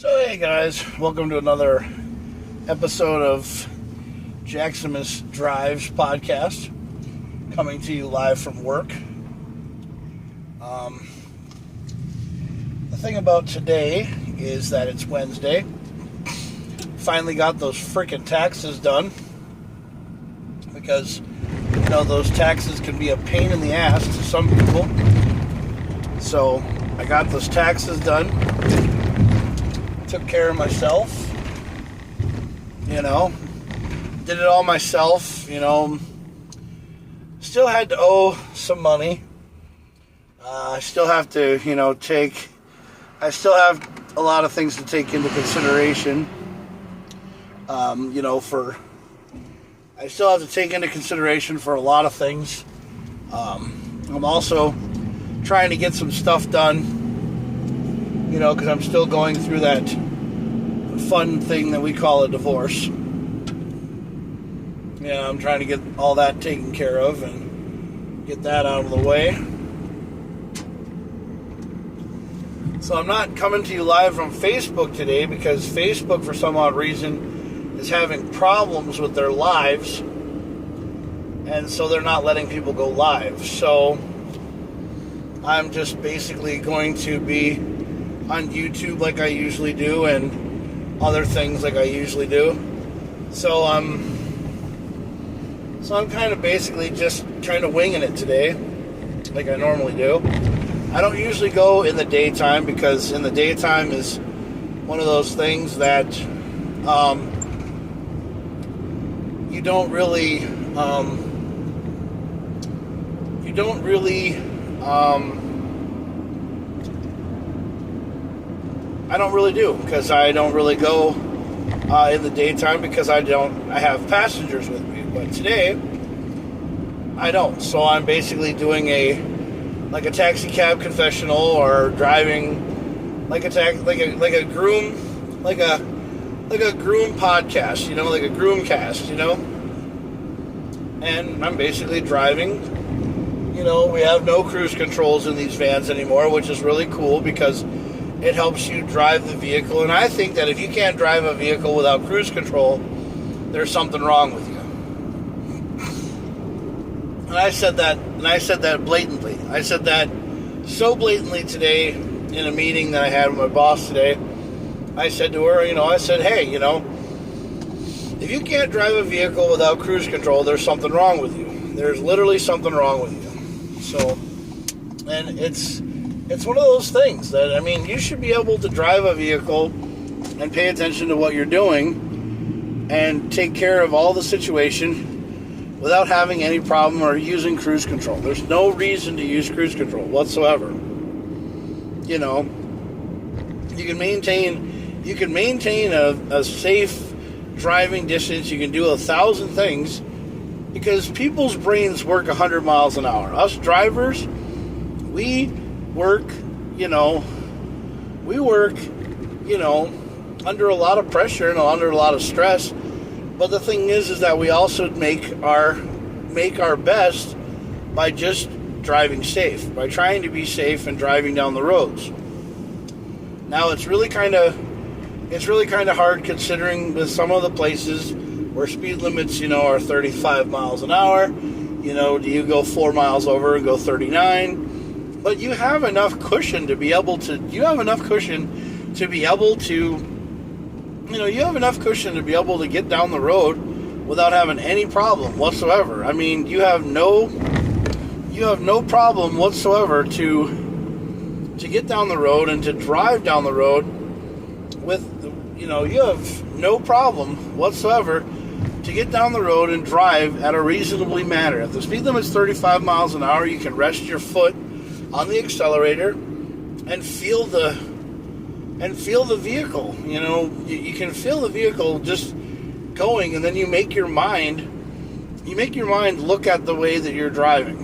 So hey guys, welcome to another episode of JakKlauZ Drives podcast, coming to you live from work. The thing about today is that it's Wednesday. Finally got those freaking taxes done, because those taxes can be a pain in the ass to some people. So I got those taxes done. Took care of myself, did it all myself, still had to owe some money. I still have to, I still have a lot of things to take into consideration, I still have to take into consideration for a lot of things. I'm also trying to get some stuff done, because I'm still going through that fun thing that we call a divorce. I'm trying to get all that taken care of and get that out of the way. So I'm not coming to you live from Facebook today because Facebook, for some odd reason, is having problems with their lives, and so they're not letting people go live. So I'm just basically going to be on YouTube like I usually do, and other things like I usually do. So I'm kind of basically just kind of winging it today, like I normally do. I don't usually go in the daytime, because in the daytime is one of those things that you don't really I don't really do, because I don't really go in the daytime, because I have passengers with me. But today I don't. So I'm basically doing a taxi cab confessional, or driving like a groom podcast, like a groom cast, And I'm basically driving. We have no cruise controls in these vans anymore, which is really cool, because it helps you drive the vehicle. And I think that if you can't drive a vehicle without cruise control, there's something wrong with you. And I said that blatantly. I said that so blatantly today in a meeting that I had with my boss today. I said to her, I said, hey, if you can't drive a vehicle without cruise control, there's something wrong with you. There's literally something wrong with you. So, and it's one of those things that, you should be able to drive a vehicle and pay attention to what you're doing and take care of all the situation without having any problem or using cruise control. There's no reason to use cruise control whatsoever. You can maintain a safe driving distance. You can do 1,000 things, because people's brains work 100 miles an hour. Us drivers, we work under a lot of pressure and under a lot of stress. But the thing is that we also make our best by just driving safe, by trying to be safe and driving down the roads. Now it's really kind of hard, considering with some of the places where speed limits, are 35 miles an hour. Do you go 4 miles over and go 39? But you have enough cushion to be able to get down the road without having any problem whatsoever. You have no problem whatsoever to get down the road and to drive down the road with, you have no problem whatsoever to get down the road and drive at a reasonably manner. If the speed limit's 35 miles an hour, you can rest your foot on the accelerator and feel the vehicle. You can feel the vehicle just going, and then you make your mind look at the way that you're driving.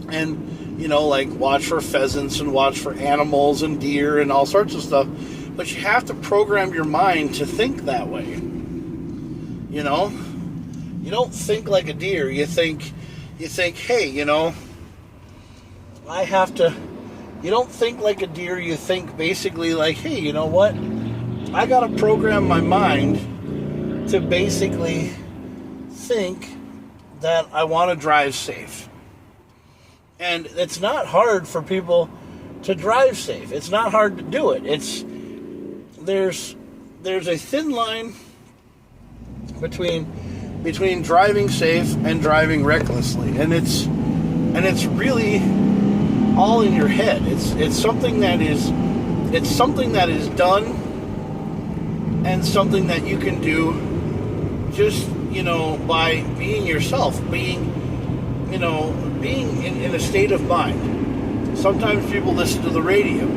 And watch for pheasants and watch for animals and deer and all sorts of stuff. But you have to program your mind to think that way. You don't think like a deer. You think, hey, I have to You don't think like a deer. You think basically like, hey, you know what? I got to program my mind to basically think that I want to drive safe. And it's not hard for people to drive safe. It's not hard to do it. There's a thin line between driving safe and driving recklessly, and it's really all in your head. It's something that is done, and something that you can do just, by being yourself, being in a state of mind. Sometimes people listen to the radio.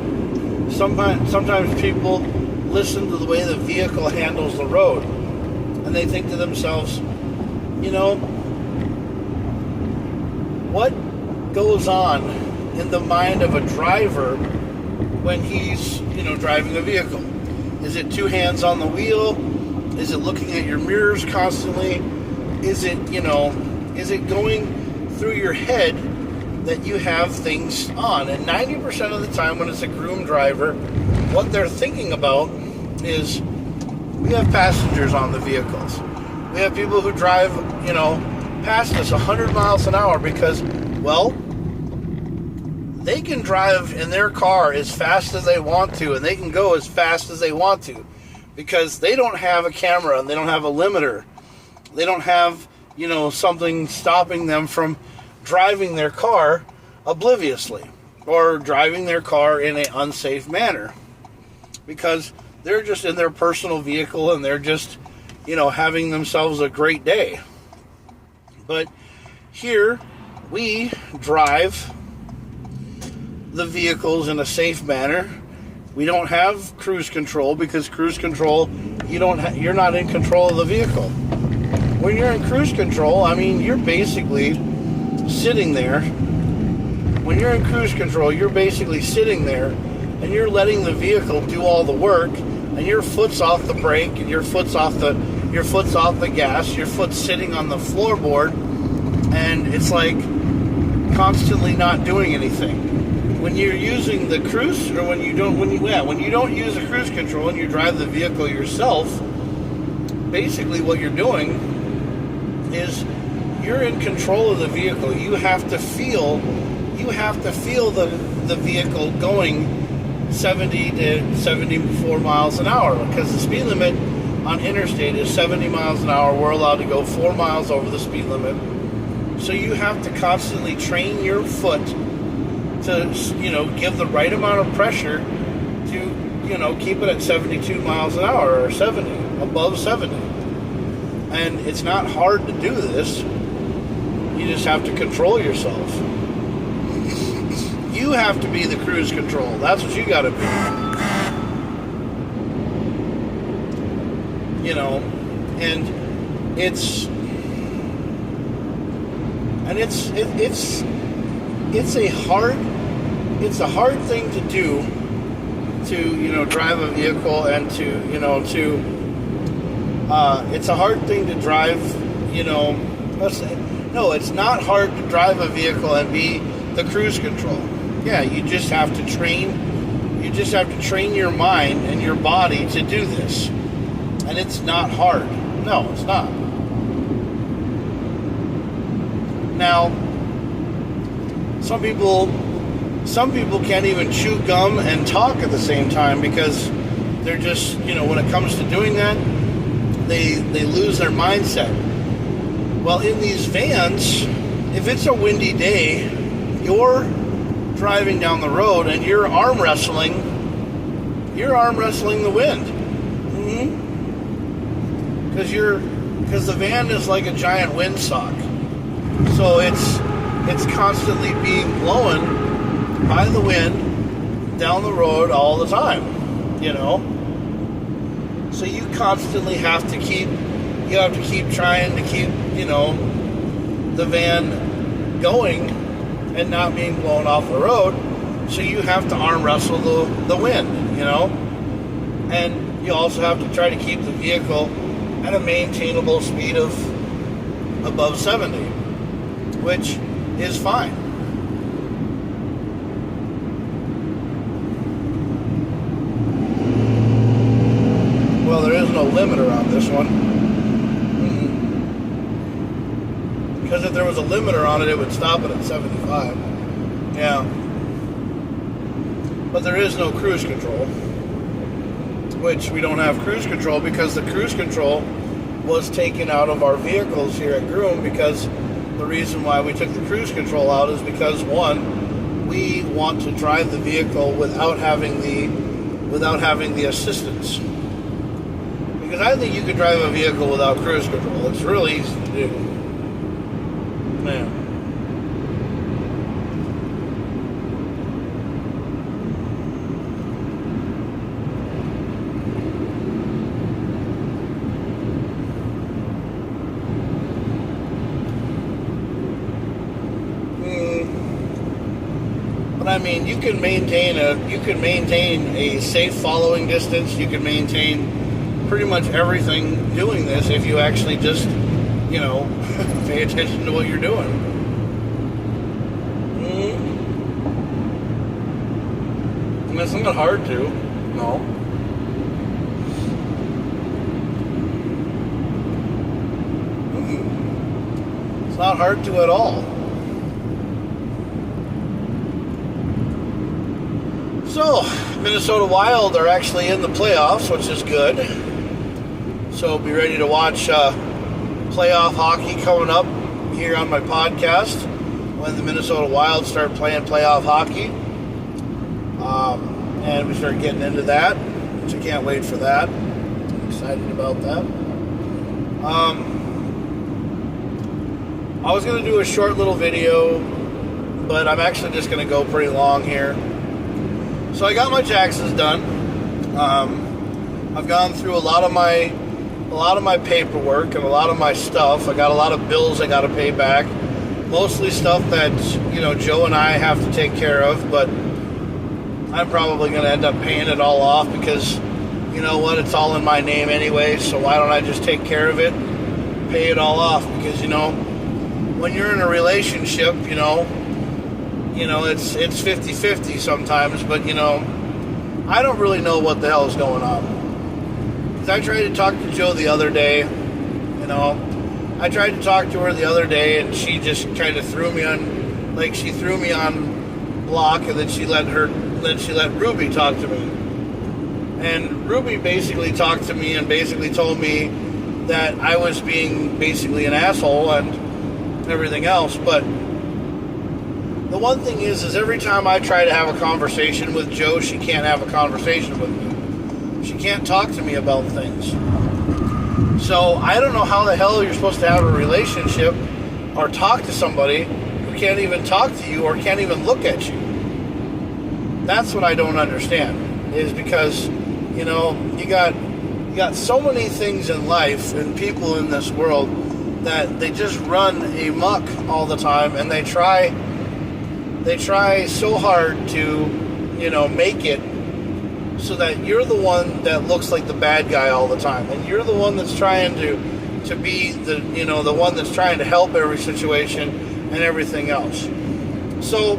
Sometimes people listen to the way the vehicle handles the road, and they think to themselves, what goes on in the mind of a driver when he's, driving a vehicle? Is it two hands on the wheel? Is it looking at your mirrors constantly? Is it going through your head that you have things on? And 90% of the time when it's a groom driver, what they're thinking about is, we have passengers on the vehicles. We have people who drive, past us 100 miles an hour because, well, they can drive in their car as fast as they want to, and they can go as fast as they want to, because they don't have a camera, and they don't have a limiter. They don't have, something stopping them from driving their car obliviously, or driving their car in an unsafe manner, because they're just in their personal vehicle, and they're just, having themselves a great day. But here, we drive the vehicles in a safe manner. We don't have cruise control, because cruise control, you're not in control of the vehicle. When you're in cruise control, you're basically sitting there. When you're in cruise control, you're basically sitting there, and you're letting the vehicle do all the work, and your foot's off the brake, and your foot's off the gas, your foot's sitting on the floorboard, and it's like constantly not doing anything. When you're using the cruise, or when you don't use the cruise control and you drive the vehicle yourself, basically what you're doing is you're in control of the vehicle. You have to feel the vehicle going 70 to 74 miles an hour, because the speed limit on interstate is 70 miles an hour. We're allowed to go 4 miles over the speed limit. So you have to constantly train your foot to, give the right amount of pressure to, keep it at 72 miles an hour, or 70, above 70. And it's not hard to do this. You just have to control yourself. You have to be the cruise control. That's what you got to be. And it's a hard thing to do, to drive a vehicle, and it's a hard thing to drive, it's not hard to drive a vehicle and be the cruise control. Yeah, you just have to train your mind and your body to do this. And it's not hard. No, it's not. Now, some people can't even chew gum and talk at the same time, because they're just, when it comes to doing that, they lose their mindset. Well, in these vans, if it's a windy day, you're driving down the road and you're arm wrestling the wind. Because the van is like a giant windsock. So it's constantly being blown by the wind down the road all the time, So you constantly have to keep trying to keep, the van going and not being blown off the road. So you have to arm wrestle the wind, And you also have to try to keep the vehicle at a maintainable speed of above 70, which is fine. limiter on this one. Because if there was a limiter on it, it would stop it at 75. Yeah. But there is no cruise control. Which we don't have cruise control because the cruise control was taken out of our vehicles here at Groom, because the reason why we took the cruise control out is because, one, we want to drive the vehicle without having the assistance. Because I think you could drive a vehicle without cruise control. It's really easy to do. Man. But I mean, you can maintain a safe following distance. You can maintain pretty much everything doing this if you actually just, pay attention to what you're doing. And it's not hard to. No. It's not hard to at all. So, Minnesota Wild are actually in the playoffs, which is good. So, be ready to watch playoff hockey coming up here on my podcast when the Minnesota Wild start playing playoff hockey. And we start getting into that, which I can't wait for that. I'm excited about that. I was going to do a short little video, but I'm actually just going to go pretty long here. So I got my taxes done. I've gone through a lot of my paperwork and a lot of my stuff. I got a lot of bills I got to pay back. Mostly stuff that, Joe and I have to take care of, but I'm probably going to end up paying it all off because, you know what, it's all in my name anyway, so why don't I just take care of it, pay it all off? Because, when you're in a relationship, it's 50-50 sometimes, but, I don't really know what the hell is going on. Because I tried to talk to Joe the other day, I tried to talk to her the other day, and she just kind of threw me on block, and then she let Ruby talk to me. And Ruby basically talked to me and basically told me that I was being basically an asshole and everything else, but the one thing is every time I try to have a conversation with Joe, she can't have a conversation with me. She can't talk to me about things. So I don't know how the hell you're supposed to have a relationship or talk to somebody who can't even talk to you or can't even look at you. That's what I don't understand, is because, you got so many things in life and people in this world that they just run amok all the time, and they try so hard to, make it so that you're the one that looks like the bad guy all the time, and you're the one that's trying to be the one that's trying to help every situation and everything else. So,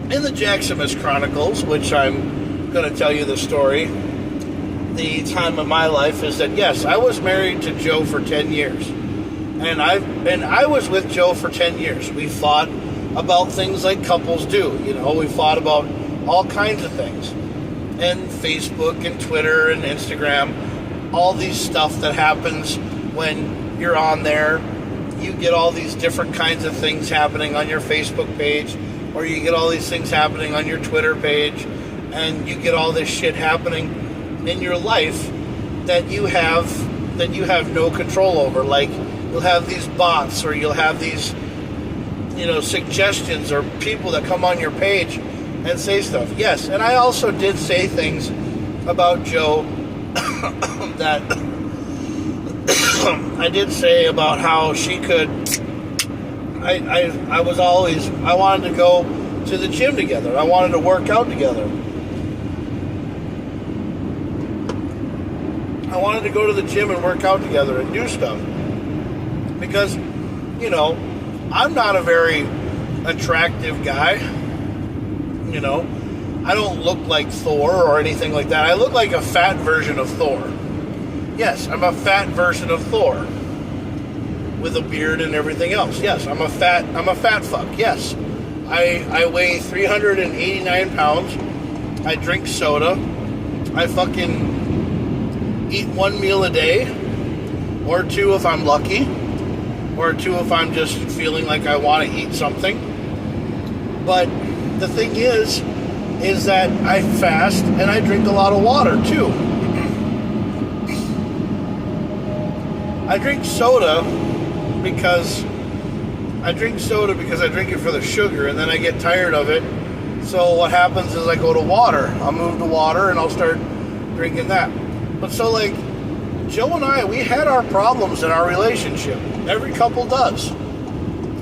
in the JakKlauZ Chronicles, which I'm going to tell you the story, the time of my life is that, yes, I was married to Joe for 10 years. And I was with Joe for 10 years. We fought about things like couples do. We fought about all kinds of things. And Facebook and Twitter and Instagram, all these stuff that happens when you're on there. You get all these different kinds of things happening on your Facebook page, or you get all these things happening on your Twitter page, and you get all this shit happening in your life that you have no control over. Like, you'll have these bots, or you'll have these suggestions, or people that come on your page and say stuff. Yes, and I also did say things about Joe that I did say about how she could. I wanted to go to the gym together. I wanted to work out together. I wanted to go to the gym and work out together and do stuff. Because, I'm not a very attractive guy. I don't look like Thor or anything like that. I look like a fat version of Thor. Yes, I'm a fat version of Thor. With a beard and everything else. Yes, I'm a fat fuck. Yes. I weigh 389 pounds. I drink soda. I fucking eat one meal a day. Or two if I'm lucky. Or two if I'm just feeling like I want to eat something. But the thing is that I fast and I drink a lot of water too. I drink soda because I drink it for the sugar, and then I get tired of it. So what happens is I go to water. I'll move to water and I'll start drinking that. But so like Joe and I, we had our problems in our relationship. Every couple does,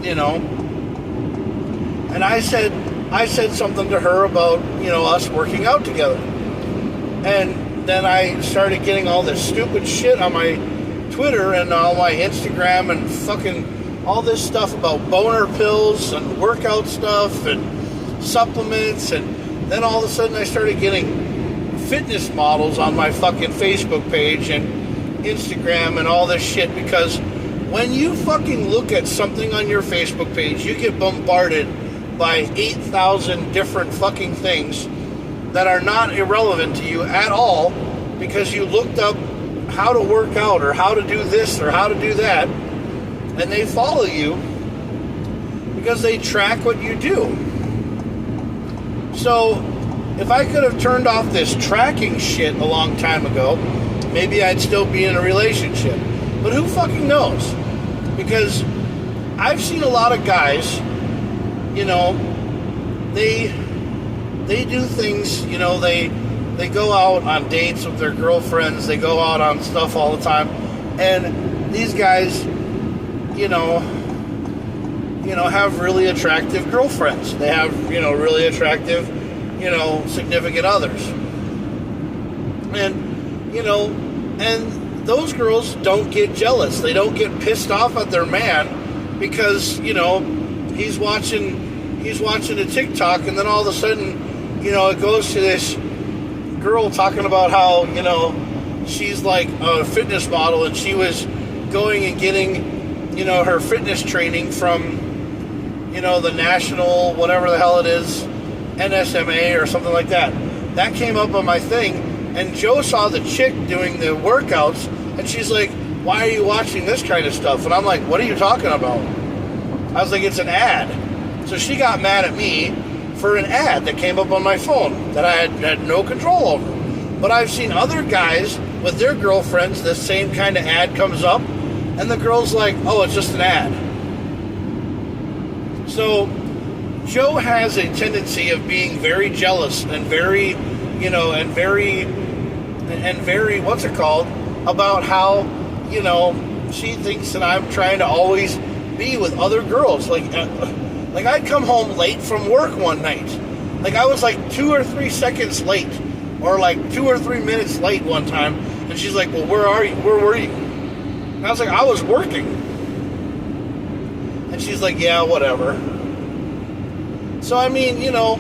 you know. And I said something to her about, you know, us working out together. And then I started getting all this stupid shit on my Twitter and on my Instagram and fucking all this stuff about boner pills and workout stuff and supplements, and then all of a sudden I started getting fitness models on my fucking Facebook page and Instagram and all this shit, because when you fucking look at something on your Facebook page, you get bombarded by 8,000 different fucking things that are not irrelevant to you at all, because you looked up how to work out or how to do this or how to do that, and they follow you because they track what you do. So if I could have turned off this tracking shit a long time ago, maybe I'd still be in a relationship. But who fucking knows? Because I've seen a lot of guys, you know, they do things, you know, they go out on dates with their girlfriends, they go out on stuff all the time, and these guys, you know, have really attractive girlfriends. They have, you know, really attractive, you know, significant others. And, you know, and those girls don't get jealous. They don't get pissed off at their man because, you know, he's watching a TikTok, and then all of a sudden, you know, it goes to this girl talking about how, you know, she's like a fitness model and she was going and getting, you know, her fitness training from, you know, the national, whatever the hell it is, NSMA or something like that. That came up on my thing, and Joe saw the chick doing the workouts, and she's like, why are you watching this kind of stuff? And I'm like, what are you talking about? I was like, it's an ad. So she got mad at me for an ad that came up on my phone that I had no control over. But I've seen other guys with their girlfriends, this same kind of ad comes up, and the girl's like, oh, it's just an ad. So Joe has a tendency of being very jealous and very, you know, and very, what's it called, about how, you know, she thinks that I'm trying to always be with other girls. Like I'd come home late from work one night. Like I was like 2 or 3 seconds late, or like 2 or 3 minutes late one time, and she's like, well, where are you? Where were you? And I was like, I was working. And she's like, yeah, whatever. So, I mean, you know,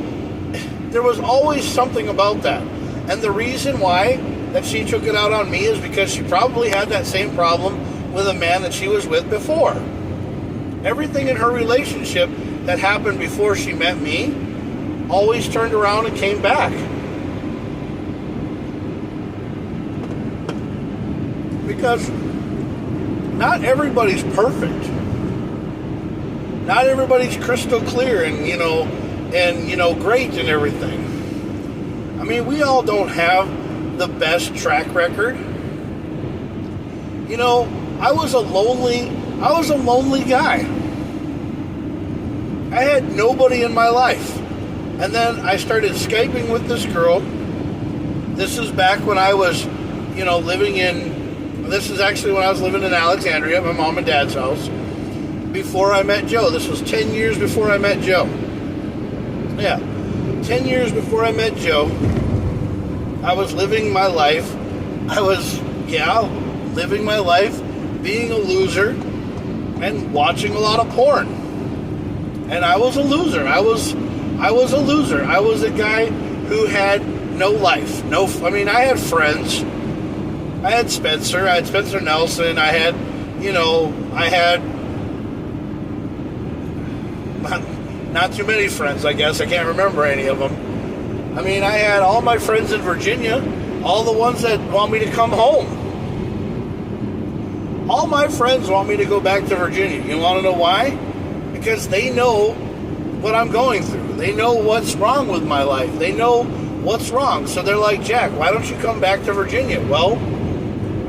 there was always something about that. And the reason why that she took it out on me is because she probably had that same problem with a man that she was with before. Everything in her relationship that happened before she met me always turned around and came back. Because not everybody's perfect. Not everybody's crystal clear and, you know, great and everything. I mean, we all don't have the best track record. You know, I was a lonely guy. I had nobody in my life. And then I started Skyping with this girl. This is back when I was, you know, this is actually when I was living in Alexandria at my mom and dad's house. Before I met Joe. This was 10 years before I met Joe. Yeah. 10 years before I met Joe, I was living my life. Living my life, being a loser, and watching a lot of porn. And I was a loser. I was a loser. I was a guy who had no life. I had friends, I had Spencer Nelson, I had not too many friends, I guess. I can't remember any of them. I mean, I had all my friends in Virginia, all the ones that want me to come home. All my friends want me to go back to Virginia. You want to know why? Because they know what I'm going through. They know what's wrong with my life. They know what's wrong. So they're like, Jack, why don't you come back to Virginia? Well,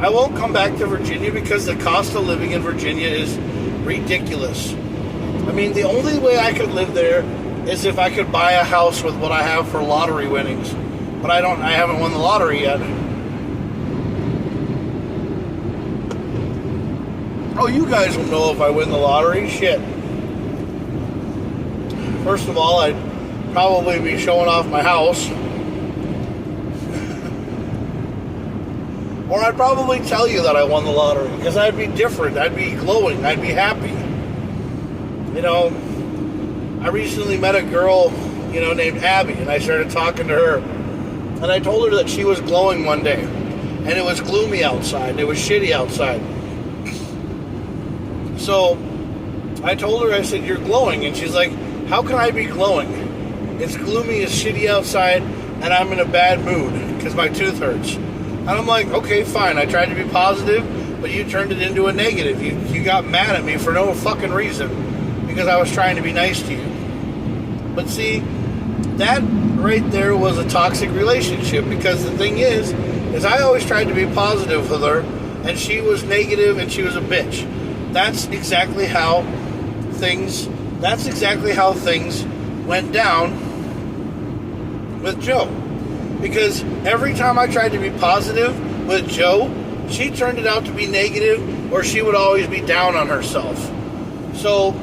I won't come back to Virginia because the cost of living in Virginia is ridiculous. I mean, the only way I could live there is if I could buy a house with what I have for lottery winnings. But I haven't won the lottery yet. Oh, you guys will know if I win the lottery. Shit. First of all, I'd probably be showing off my house. Or I'd probably tell you that I won the lottery, because I'd be different. I'd be glowing. I'd be happy. You know, I recently met a girl, named Abby, and I started talking to her. And I told her that she was glowing one day. And it was gloomy outside, and it was shitty outside. So I told her, I said, you're glowing. And she's like, how can I be glowing? It's gloomy, it's shitty outside, and I'm in a bad mood because my tooth hurts. And I'm like, okay, fine. I tried to be positive, but you turned it into a negative. You got mad at me for no fucking reason because I was trying to be nice to you. But see, that right there was a toxic relationship, because the thing is I always tried to be positive with her, and she was negative and she was a bitch. That's exactly how things went down with Joe. Because every time I tried to be positive with Joe, she turned it out to be negative, or she would always be down on herself. So,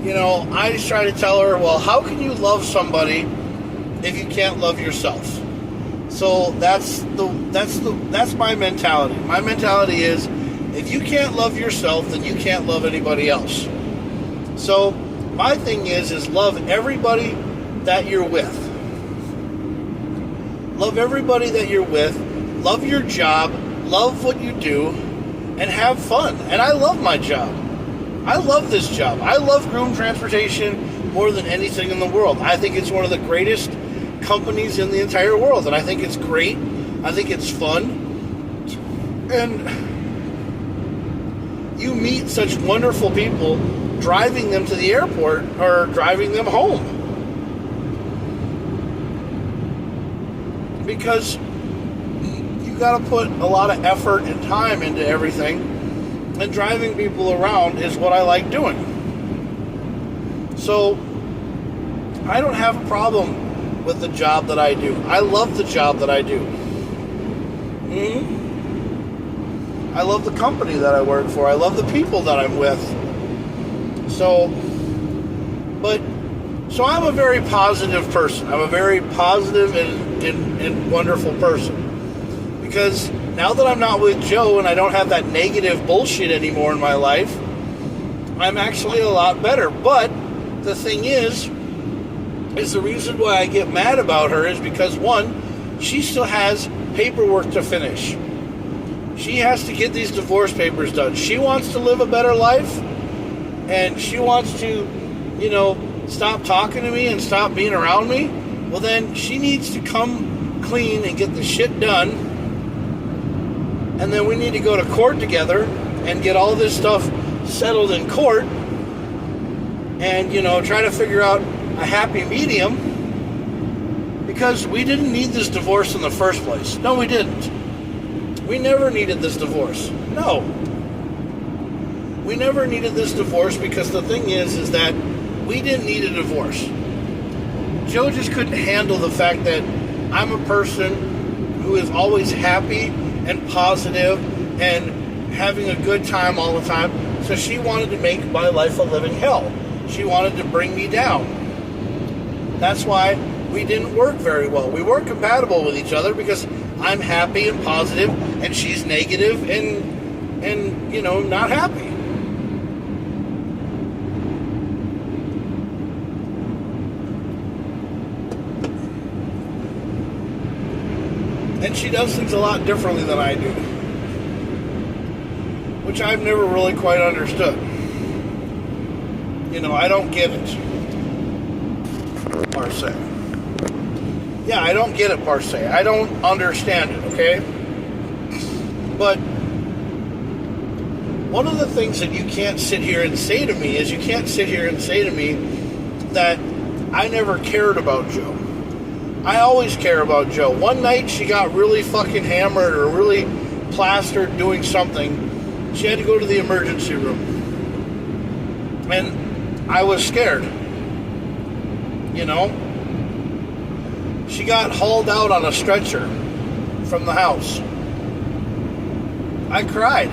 I just try to tell her, well, how can you love somebody if you can't love yourself? So that's my mentality. My mentality is, if you can't love yourself, then you can't love anybody else. So my thing is love everybody that you're with. Love everybody that you're with. Love your job. Love what you do. And have fun. And I love my job. I love this job. I love groom transportation more than anything in the world. I think it's one of the greatest companies in the entire world. And I think it's great. I think it's fun. And you meet such wonderful people driving them to the airport or driving them home. Because you got to put a lot of effort and time into everything, and driving people around is what I like doing. So I don't have a problem with the job that I do. I love the job that I do. I love the company that I work for. I love the people that I'm with. So I'm a very positive person. I'm a very positive and wonderful person. Because now that I'm not with Joe and I don't have that negative bullshit anymore in my life, I'm actually a lot better. But the thing is the reason why I get mad about her is because, one, she still has paperwork to finish. She has to get these divorce papers done. She wants to live a better life, and she wants to, stop talking to me and stop being around me. Well, then she needs to come clean and get the shit done, and then we need to go to court together and get all this stuff settled in court and, try to figure out a happy medium, because we didn't need this divorce in the first place. No, we didn't. We never needed this divorce. No. We never needed this divorce, because the thing is that we didn't need a divorce. Joe just couldn't handle the fact that I'm a person who is always happy and positive and having a good time all the time. So she wanted to make my life a living hell. She wanted to bring me down. That's why we didn't work very well. We weren't compatible with each other, because I'm happy and positive, and she's negative and not happy. And she does things a lot differently than I do. which I've never really quite understood. I don't get it, per se. Yeah, I don't get it, per se. I don't understand it, okay? But one of the things that you can't sit here and say to me is that I never cared about Joe. I always care about Joe. One night she got really fucking hammered or really plastered doing something. She had to go to the emergency room. And I was scared. She got hauled out on a stretcher from the house. I cried.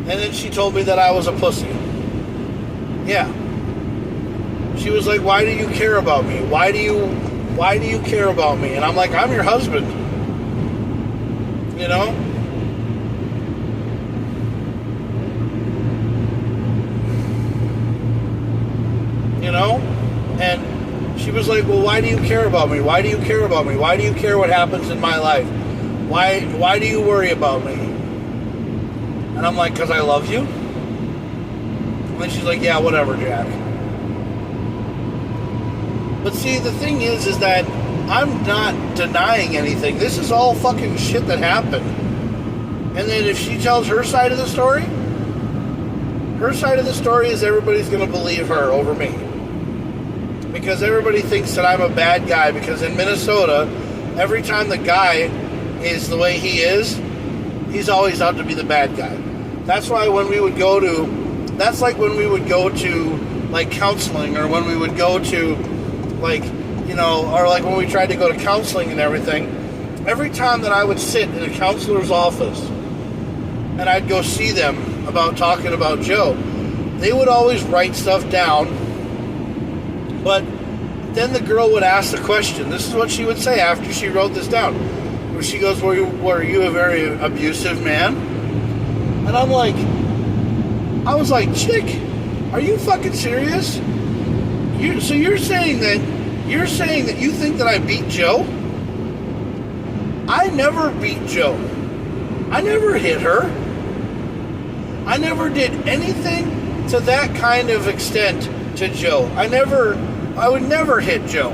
And then she told me that I was a pussy. Yeah. She was like, why do you care about me? Why do you care about me? And I'm like, I'm your husband. And she was like, well, why do you care about me? Why do you care about me? Why do you care what happens in my life? Why do you worry about me? And I'm like, because I love you? And then she's like, yeah, whatever, Jack. But see, the thing is that I'm not denying anything. This is all fucking shit that happened. And then if she tells her side of the story is everybody's going to believe her over me. Because everybody thinks that I'm a bad guy. Because in Minnesota, every time the guy is the way he is, he's always out to be the bad guy. That's why when we would go to, like, counseling, or when we would go to, like, or like when we tried to go to counseling and everything, every time that I would sit in a counselor's office and I'd go see them about talking about Joe, they would always write stuff down. But then the girl would ask the question. This is what she would say after she wrote this down. Where she goes, were you a very abusive man? And I was like, chick, are you fucking serious? So you're saying that you think that I beat Joe? I never beat Joe. I never hit her. I never did anything to that kind of extent to Joe. I would never hit Joe.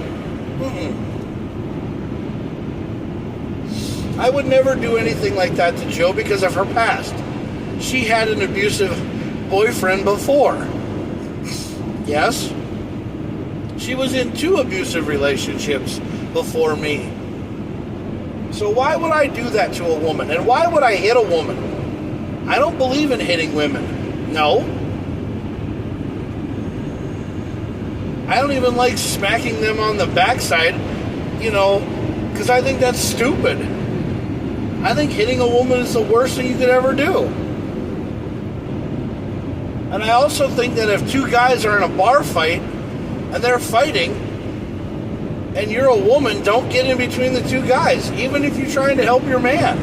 I would never do anything like that to Joe because of her past. She had an abusive boyfriend before. Yes. She was in 2 abusive relationships before me. So why would I do that to a woman? And why would I hit a woman? I don't believe in hitting women. No. I don't even like smacking them on the backside, because I think that's stupid. I think hitting a woman is the worst thing you could ever do. And I also think that if 2 guys are in a bar fight and they're fighting and you're a woman, don't get in between the 2 guys, even if you're trying to help your man.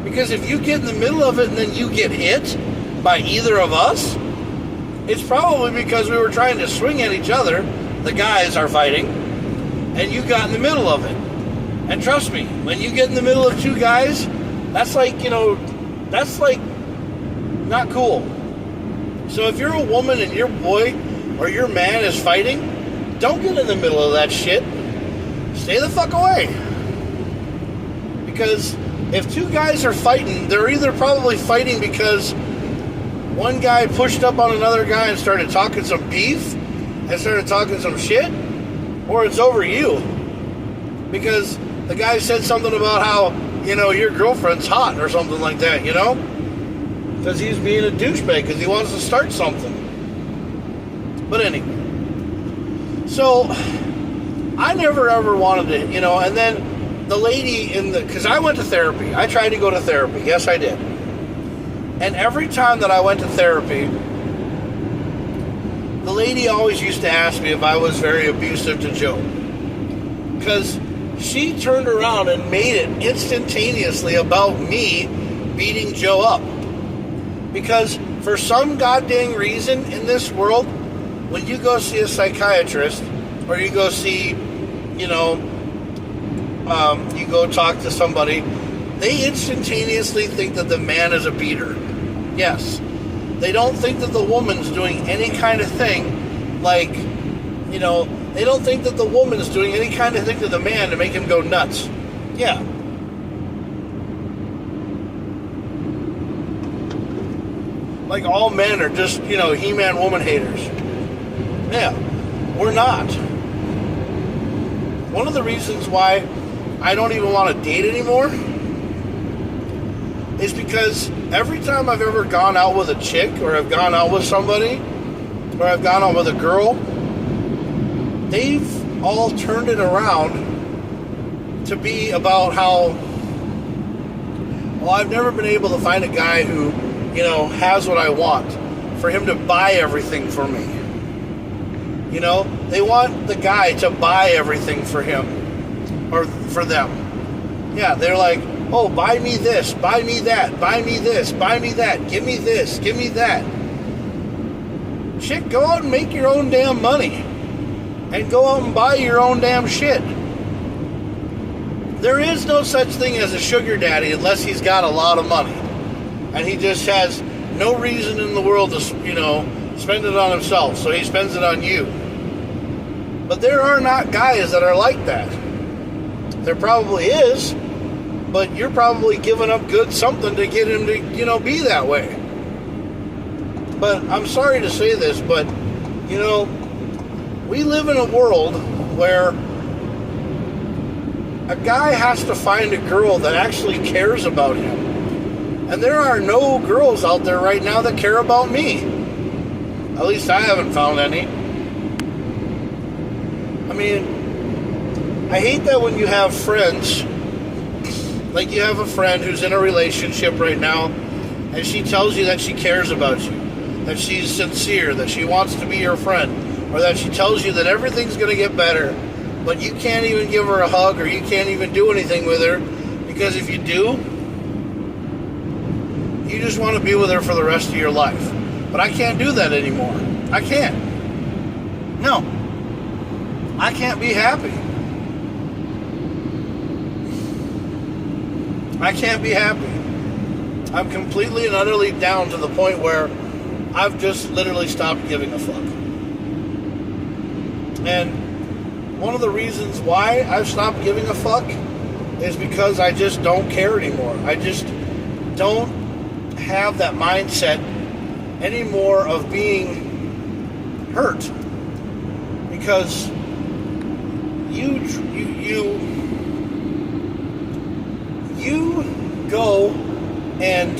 Because if you get in the middle of it and then you get hit by either of us, it's probably because we were trying to swing at each other. The guys are fighting, and you got in the middle of it. And trust me, when you get in the middle of 2 guys, that's like not cool. So if you're a woman and your boy or your man is fighting, don't get in the middle of that shit. Stay the fuck away. Because if 2 guys are fighting, they're either probably fighting because one guy pushed up on another guy and started talking some beef and started talking some shit, or it's over you. Because the guy said something about how, your girlfriend's hot or something like that, Because he's being a douchebag because he wants to start something. But anyway. So, I never ever wanted to, and then the lady because I went to therapy. I tried to go to therapy. Yes, I did. And every time that I went to therapy, the lady always used to ask me if I was very abusive to Joe. Because she turned around and made it instantaneously about me beating Joe up. Because for some goddamn reason in this world, when you go see a psychiatrist, or you go see, you go talk to somebody, they instantaneously think that the man is a beater. Yes. They don't think that the woman's doing any kind of thing like, they don't think that the woman's doing any kind of thing to the man to make him go nuts. Yeah. Like all men are just, He-Man woman haters. Yeah. We're not. One of the reasons why I don't even want to date anymore is because every time I've ever gone out with a chick, or I've gone out with somebody, or I've gone out with a girl, they've all turned it around to be about how, well, I've never been able to find a guy who, has what I want, for him to buy everything for me. They want the guy to buy everything for him, or for them. Yeah, they're like, oh, buy me this, buy me that, buy me this, buy me that, give me this, give me that. Shit, go out and make your own damn money. And go out and buy your own damn shit. There is no such thing as a sugar daddy unless he's got a lot of money. And he just has no reason in the world to, spend it on himself, so he spends it on you. But there are not guys that are like that. There probably is, but you're probably giving up good something to get him to, be that way. But I'm sorry to say this, but, we live in a world where a guy has to find a girl that actually cares about him. And there are no girls out there right now that care about me. At least I haven't found any. I mean, I hate that when you have friends, like you have a friend who's in a relationship right now, and she tells you that she cares about you, that she's sincere, that she wants to be your friend, or that she tells you that everything's going to get better, but you can't even give her a hug, or you can't even do anything with her, because if you do, you just want to be with her for the rest of your life. But I can't do that anymore. I can't. No. I can't be happy. I can't be happy. I'm completely and utterly down to the point where I've just literally stopped giving a fuck. And one of the reasons why I've stopped giving a fuck is because I just don't care anymore. I just don't have that mindset anymore of being hurt. Because you go and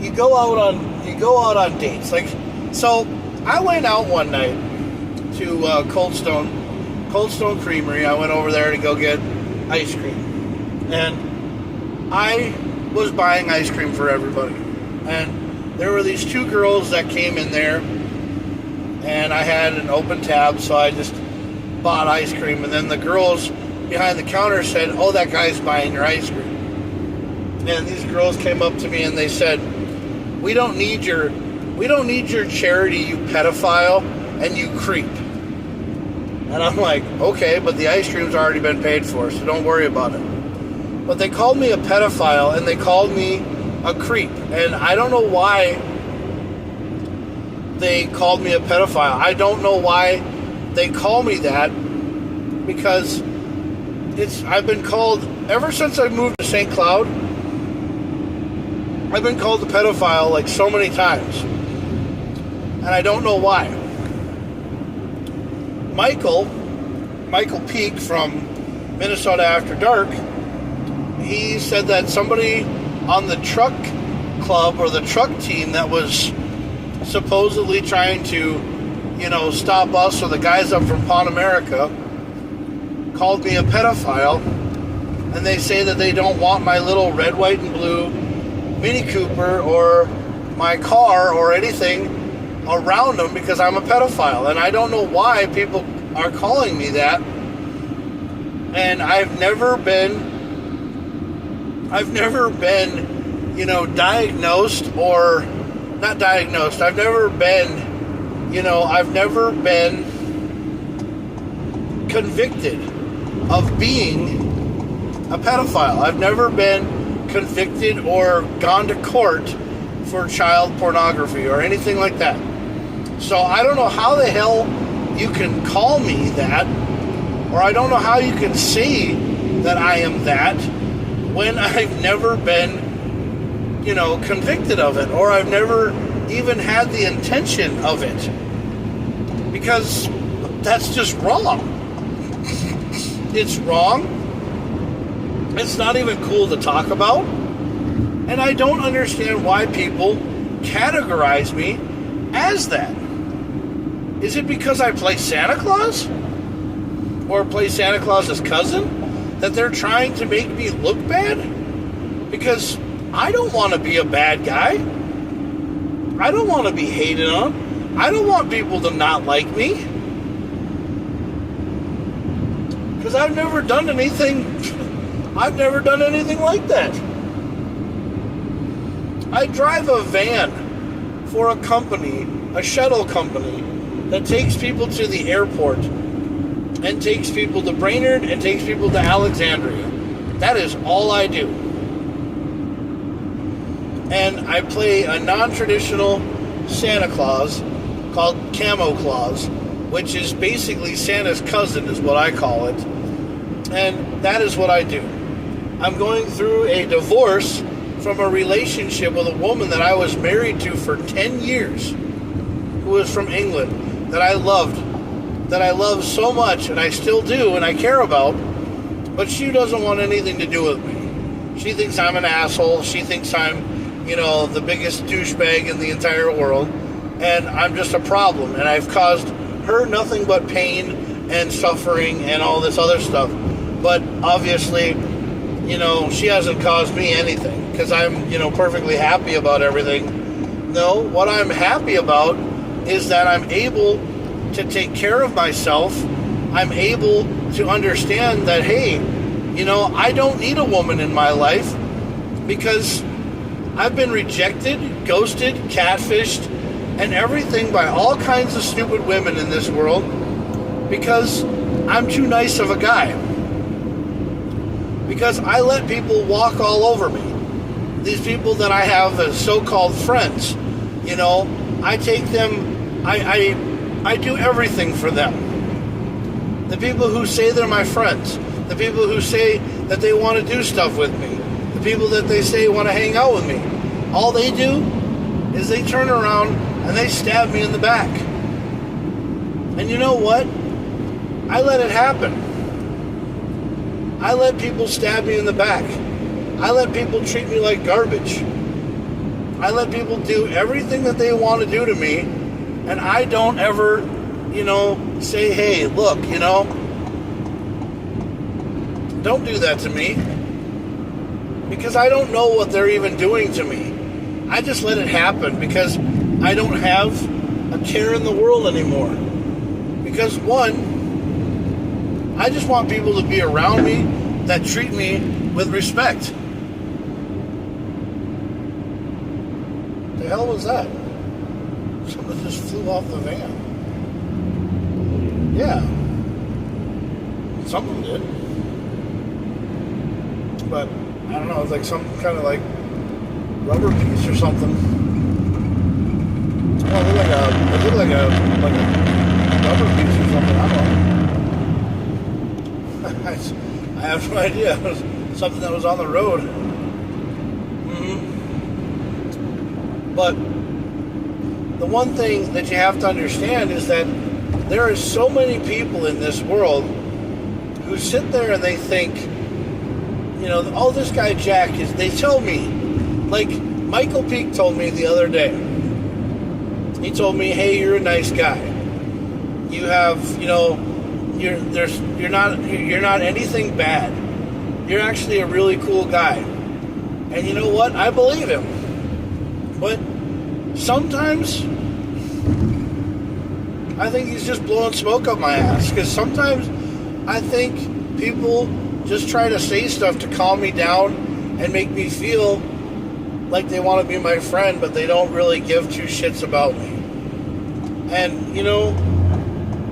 you go out on dates. Like, so I went out one night to Cold Stone Creamery. I went over there to go get ice cream, and I was buying ice cream for everybody. And there were these two girls that came in there, and I had an open tab, so I just bought ice cream. And then the girls behind the counter said, "Oh, that guy's buying your ice cream." And these girls came up to me and they said, we don't need your charity, you pedophile, and you creep." And I'm like, okay, but the ice cream's already been paid for, so don't worry about it. But they called me a pedophile and they called me a creep. And I don't know why they called me a pedophile. I don't know why they call me that, because I've been called, ever since I moved to St. Cloud, I've been called a pedophile like so many times. And I don't know why. Michael Peak from Minnesota After Dark, he said that somebody on the truck club or the truck team that was supposedly trying to, stop us or the guys up from Pawn America called me a pedophile, and they say that they don't want my little red, white, and blue Mini Cooper or my car or anything around them because I'm a pedophile. And I don't know why people are calling me that. And I've never been diagnosed or not diagnosed. I've never been convicted of being a pedophile. I've never been convicted or gone to court for child pornography or anything like that. So I don't know how the hell you can call me that, or I don't know how you can say that I am that when I've never been, convicted of it, or I've never even had the intention of it. Because that's just wrong. It's wrong. It's not even cool to talk about. And I don't understand why people categorize me as that. Is it because I play Santa Claus? Or play Santa Claus's cousin? That they're trying to make me look bad? Because I don't want to be a bad guy. I don't want to be hated on. I don't want people to not like me. Because I've never done anything like that. I drive a van for a company, a shuttle company, that takes people to the airport and takes people to Brainerd and takes people to Alexandria. That is all I do. And I play a non-traditional Santa Claus called KamoKlauZ, which is basically Santa's cousin is what I call it. And that is what I do. I'm going through a divorce from a relationship with a woman that I was married to for 10 years, who was from England, that I loved so much, and I still do, and I care about, but she doesn't want anything to do with me. She thinks I'm an asshole. She thinks I'm, the biggest douchebag in the entire world, and I'm just a problem, and I've caused her nothing but pain and suffering and all this other stuff. But obviously, she hasn't caused me anything, because I'm, perfectly happy about everything. No, what I'm happy about is that I'm able to take care of myself. I'm able to understand that, hey, I don't need a woman in my life, because I've been rejected, ghosted, catfished, and everything by all kinds of stupid women in this world, because I'm too nice of a guy. Because I let people walk all over me. These people that I have as so-called friends, I take them, I do everything for them. The people who say they're my friends, the people who say that they want to do stuff with me, the people that they say want to hang out with me, all they do is they turn around and they stab me in the back. And you know what? I let it happen. I let people stab me in the back. I let people treat me like garbage. I let people do everything that they want to do to me, and I don't ever, say, hey, look, don't do that to me, because I don't know what they're even doing to me. I just let it happen because I don't have a care in the world anymore. Because one, I just want people to be around me that treat me with respect. The hell was that? Something just flew off the van. Yeah. Something did. But, I don't know, it's like some kind of like rubber piece or something. Oh, it looked like a rubber piece or something. I don't know. I have no idea. It was something that was on the road. But the one thing that you have to understand is that there are so many people in this world who sit there and they think, oh, this guy Jack they tell me, like Michael Peak told me the other day. He told me, hey, you're a nice guy. You have, you're not anything bad. You're actually a really cool guy. And you know what? I believe him. But sometimes I think he's just blowing smoke up my ass. Because sometimes I think people just try to say stuff to calm me down and make me feel like they want to be my friend, but they don't really give two shits about me. And,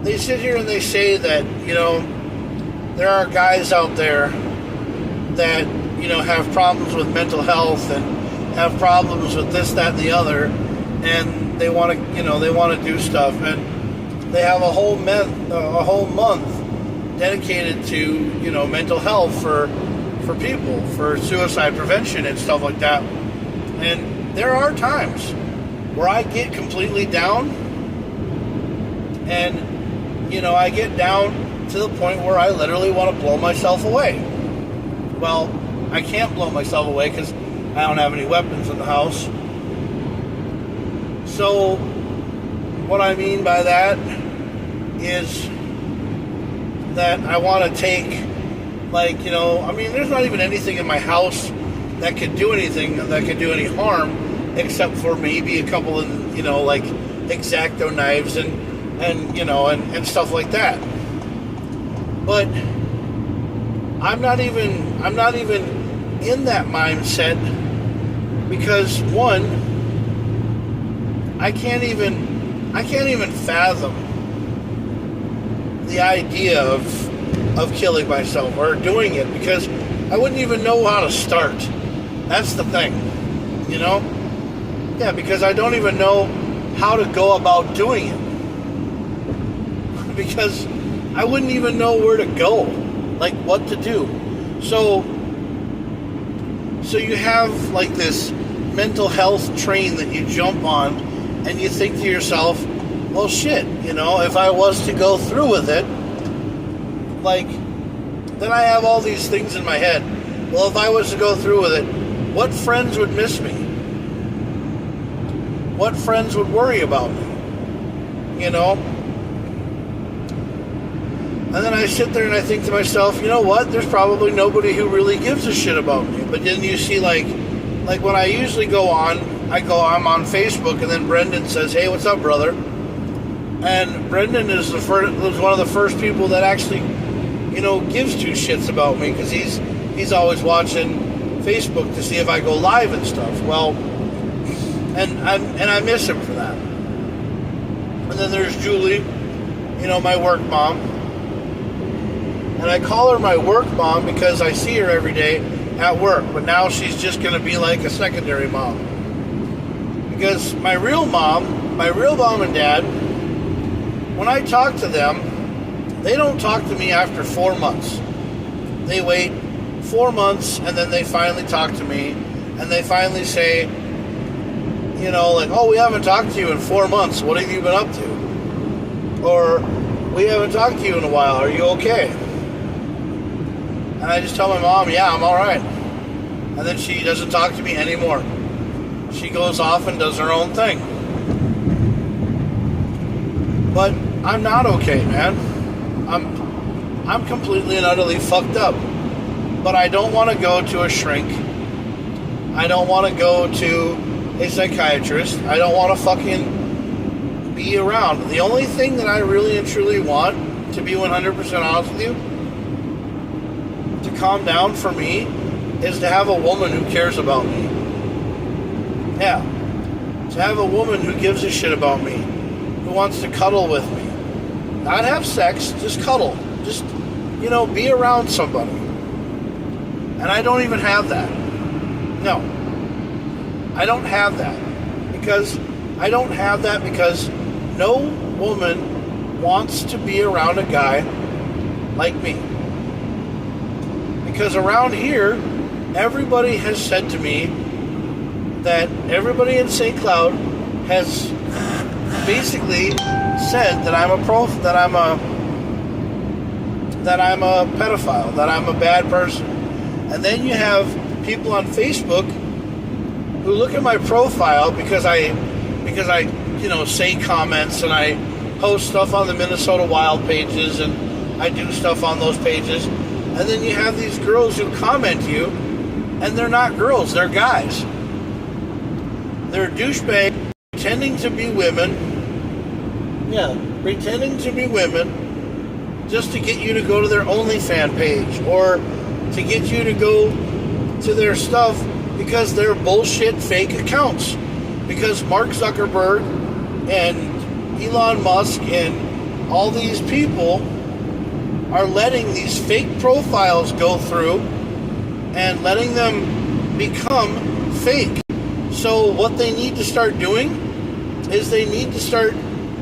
they sit here and they say that, there are guys out there that, have problems with mental health and have problems with this, that, and the other, and they want to do stuff, and they have a whole month dedicated to mental health for people, for suicide prevention and stuff like that. And there are times where I get completely down, and I get down to the point where I literally want to blow myself away. Well, I can't blow myself away because I don't have any weapons in the house. So what I mean by that is that I want to take, there's not even anything in my house that could do anything, that could do any harm, except for maybe a couple of, X-Acto knives and stuff like that. But I'm not even in that mindset, because one, I can't even fathom the idea of killing myself or doing it, because I wouldn't even know how to start. That's the thing, Yeah, because I don't even know how to go about doing it. Because I wouldn't even know where to go, what to do. So you have this mental health train that you jump on, and you think to yourself, well, shit, if I was to go through with it, then I have all these things in my head. Well, if I was to go through with it, what friends would miss me? What friends would worry about me? And then I sit there and I think to myself, you know what? There's probably nobody who really gives a shit about me. But then you see, like when I usually I'm on Facebook, and then Brendan says, hey, what's up, brother? And Brendan was one of the first people that actually, gives two shits about me, because he's always watching Facebook to see if I go live and stuff. Well, and I miss him for that. And then there's Julie, my work mom. And I call her my work mom because I see her every day at work. But now she's just going to be like a secondary mom. Because my real mom and dad, when I talk to them, they don't talk to me after 4 months. They wait 4 months, and then they finally talk to me. And they finally say, oh, we haven't talked to you in 4 months. What have you been up to? Or, we haven't talked to you in a while. Are you okay? And I just tell my mom, yeah, I'm all right. And then she doesn't talk to me anymore. She goes off and does her own thing. But I'm not okay, man. I'm completely and utterly fucked up. But I don't want to go to a shrink. I don't want to go to a psychiatrist. I don't want to fucking be around. The only thing that I really and truly want, to be 100% honest with you, to calm down for me, is to have a woman who cares about me. Yeah. To have a woman who gives a shit about me, who wants to cuddle with me. Not have sex, just cuddle. Just, be around somebody. And I don't even have that. No. I don't have that. Because no woman wants to be around a guy like me. Because around here, everybody has said to me that everybody in St. Cloud has basically said that I'm a pedophile, that I'm a bad person. And then you have people on Facebook who look at my profile because I say comments, and I post stuff on the Minnesota Wild pages, and I do stuff on those pages. And then you have these girls who comment you, and they're not girls, they're guys. They're douchebags pretending to be women. Yeah, pretending to be women just to get you to go to their OnlyFans page, or to get you to go to their stuff because they're bullshit fake accounts. Because Mark Zuckerberg and Elon Musk and all these people are letting these fake profiles go through and letting them become fake. So what they need to start doing is they need to start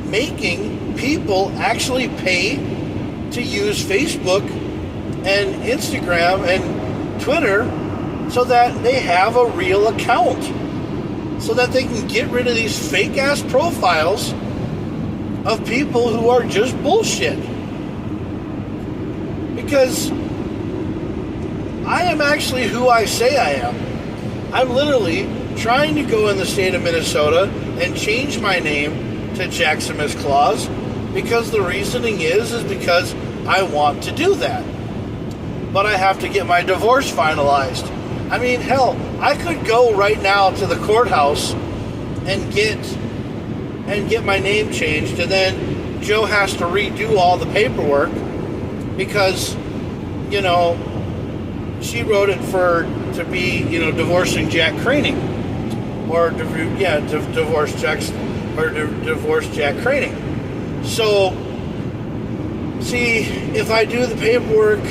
making people actually pay to use Facebook and Instagram and Twitter so that they have a real account, so that they can get rid of these fake ass profiles of people who are just bullshit. Because I am actually who I say I am. I'm literally trying to go in the state of Minnesota and change my name to JakKlauZ, because the reasoning is because I want to do that. But I have to get my divorce finalized. I mean, hell, I could go right now to the courthouse and get my name changed, and then Joe has to redo all the paperwork because, you know, she wrote it to be, you know, divorcing Jack Craning, or divorce Jack Craning. So, see, if I do the paperwork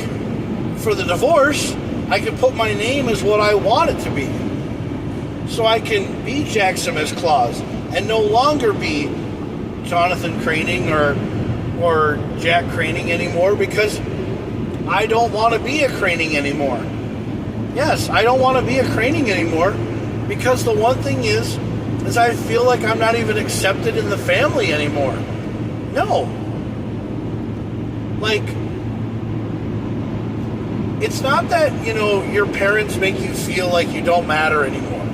for the divorce, I can put my name as what I want it to be. So I can be JakKlauZ and no longer be Jonathan Craning or Jack Craning anymore, because I don't want to be a Craning anymore. Yes, I don't want to be a Craning anymore, because the one thing is I feel like I'm not even accepted in the family anymore. No. Like, it's not that, you know, your parents make you feel like you don't matter anymore.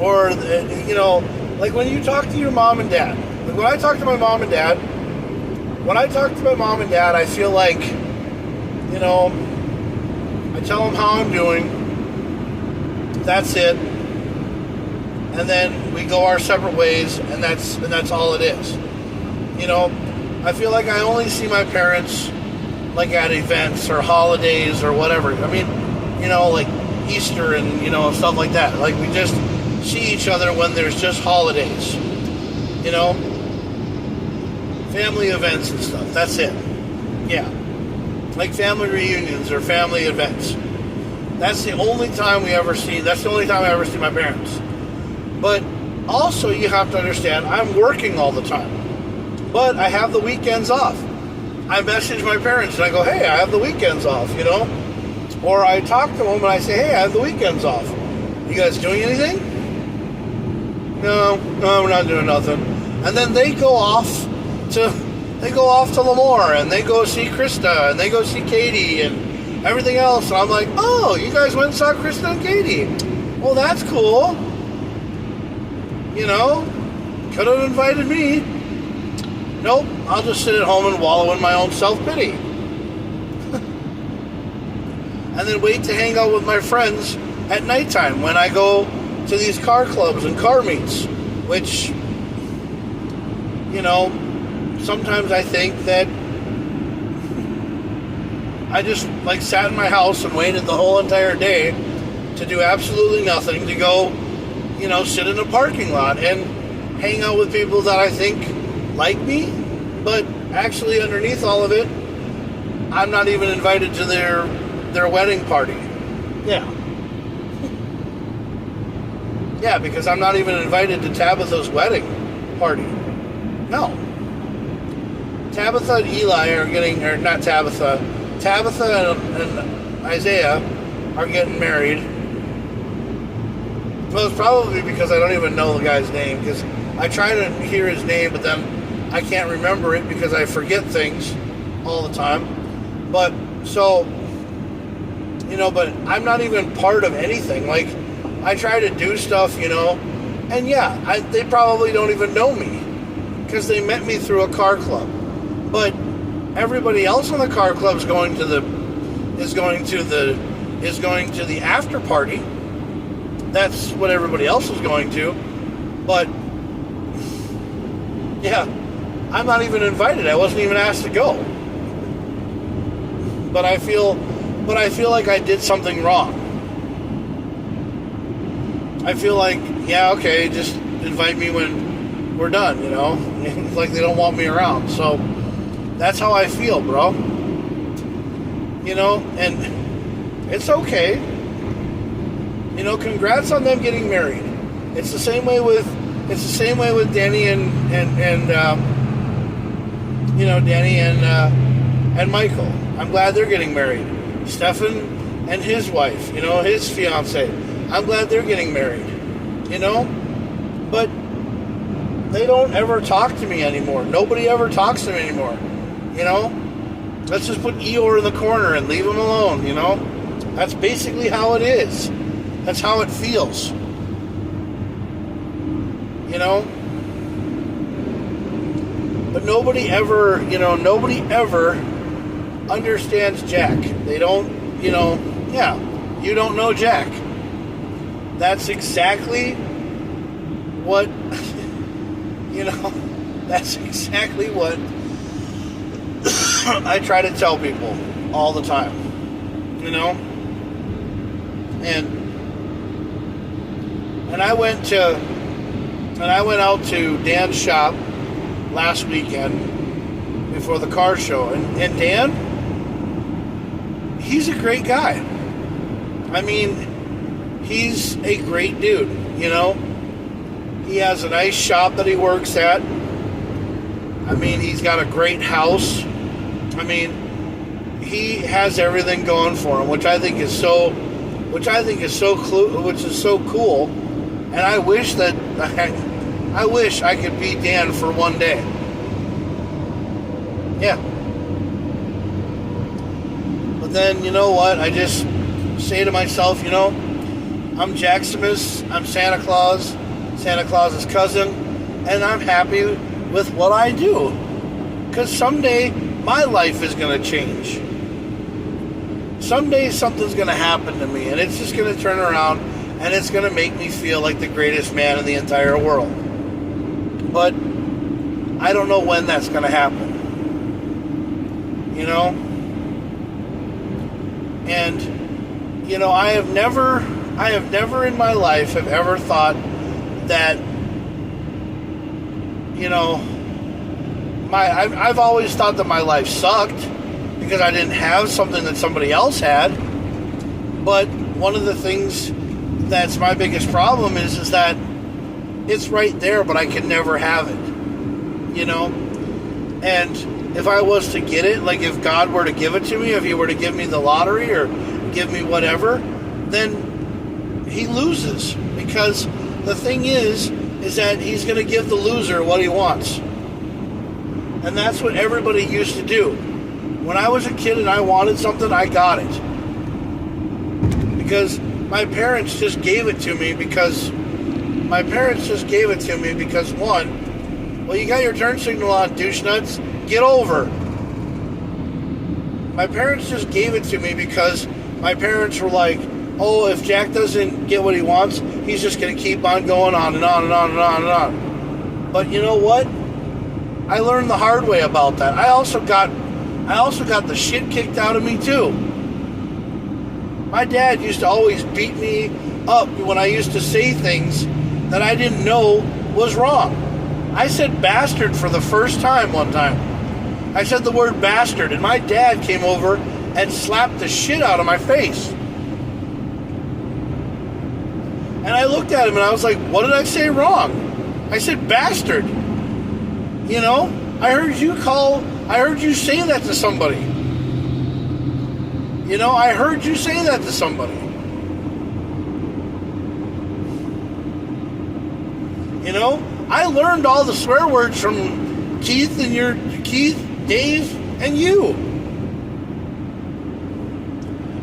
Or, you know, like when you talk to your mom and dad. Like when I talk to my mom and dad, I feel like, you know, I tell them how I'm doing. That's it. And then we go our separate ways, and that's all it is. You know, I feel like I only see my parents like at events or holidays or whatever. I mean, you know, like Easter and, you know, stuff like that. Like we just see each other when there's just holidays, you know, family events and stuff. That's it. Yeah. Like family reunions or family events. That's the only time that's the only time I ever see my parents. But also you have to understand, I'm working all the time, but I have the weekends off. I message my parents and I go, hey, I have the weekends off, you know? Or I talk to them and I say, hey, I have the weekends off. You guys doing anything? No, we're not doing nothing. And then they go off to Lemoore, and they go see Krista, and they go see Katie and everything else. And I'm like, oh, you guys went and saw Krista and Katie. Well, that's cool. You know, could have invited me. Nope, I'll just sit at home and wallow in my own self-pity. And then wait to hang out with my friends at nighttime when I go to these car clubs and car meets, which, you know, sometimes I think that I just like sat in my house and waited the whole entire day to do absolutely nothing, to go, you know, sit in a parking lot and hang out with people that I think like me, but actually underneath all of it, I'm not even invited to their wedding party. Yeah. Yeah, because I'm not even invited to Tabitha's wedding party. No. Tabitha and Eli are getting, or not Tabitha and Isaiah are getting married. Well, it's probably because I don't even know the guy's name, because I try to hear his name, but then I can't remember it because I forget things all the time. But, so, you know, but I'm not even part of anything. Like, I try to do stuff, you know, and yeah, they probably don't even know me because they met me through a car club. But everybody else in the car club is going to the after party. That's what everybody else is going to. But yeah, I'm not even invited. I wasn't even asked to go. But I feel like I did something wrong. I feel like, yeah, okay, just invite me when we're done, you know? Like they don't want me around. So that's how I feel, bro. and it's okay. Congrats on them getting married. It's the same way with Danny and Michael. I'm glad they're getting married. Stefan and his wife, his fiance. I'm glad they're getting married. But they don't ever talk to me anymore. Nobody ever talks to me anymore. Let's just put Eeyore in the corner and leave him alone. That's basically how it is. That's how it feels. But nobody ever understands Jack. They don't, you don't know Jack. That's exactly what, that's exactly what I try to tell people all the time, and I went out to Dan's shop last weekend before the car show, and Dan, he's a great guy. I mean, he's a great dude, He has a nice shop that he works at. I mean, he's got a great house. I mean, he has everything going for him, which is so cool. And I wish I could be Dan for one day. Yeah. But then, you know what? I just say to myself, I'm Jacksimus, I'm Santa Claus, Santa Claus's cousin, and I'm happy with what I do. Because someday, my life is going to change. Someday, something's going to happen to me, and it's just going to turn around, and it's going to make me feel like the greatest man in the entire world. But I don't know when that's going to happen. And, I have never in my life have ever thought that, I've always thought that my life sucked because I didn't have something that somebody else had. But one of the things that's my biggest problem is that it's right there, but I can never have it, And if I was to get it, like if God were to give it to me, if he were to give me the lottery or give me whatever, then he loses. Because the thing is that he's going to give the loser what he wants. And that's what everybody used to do. When I was a kid and I wanted something, I got it. Because my parents just gave it to me because one, well, you got your turn signal on, douche nuts. Get over. My parents just gave it to me because my parents were like, oh, if Jack doesn't get what he wants, he's just going to keep on going on and on and on and on and on. But you know what? I learned the hard way about that. I also got the shit kicked out of me too. My dad used to always beat me up when I used to say things that I didn't know was wrong. I said bastard for the first time one time. I said the word bastard, and my dad came over and slapped the shit out of my face. And I looked at him and I was like, what did I say wrong? I said bastard. I heard you say that to somebody. I heard you say that to somebody. I learned all the swear words from Keith, Dave, and you.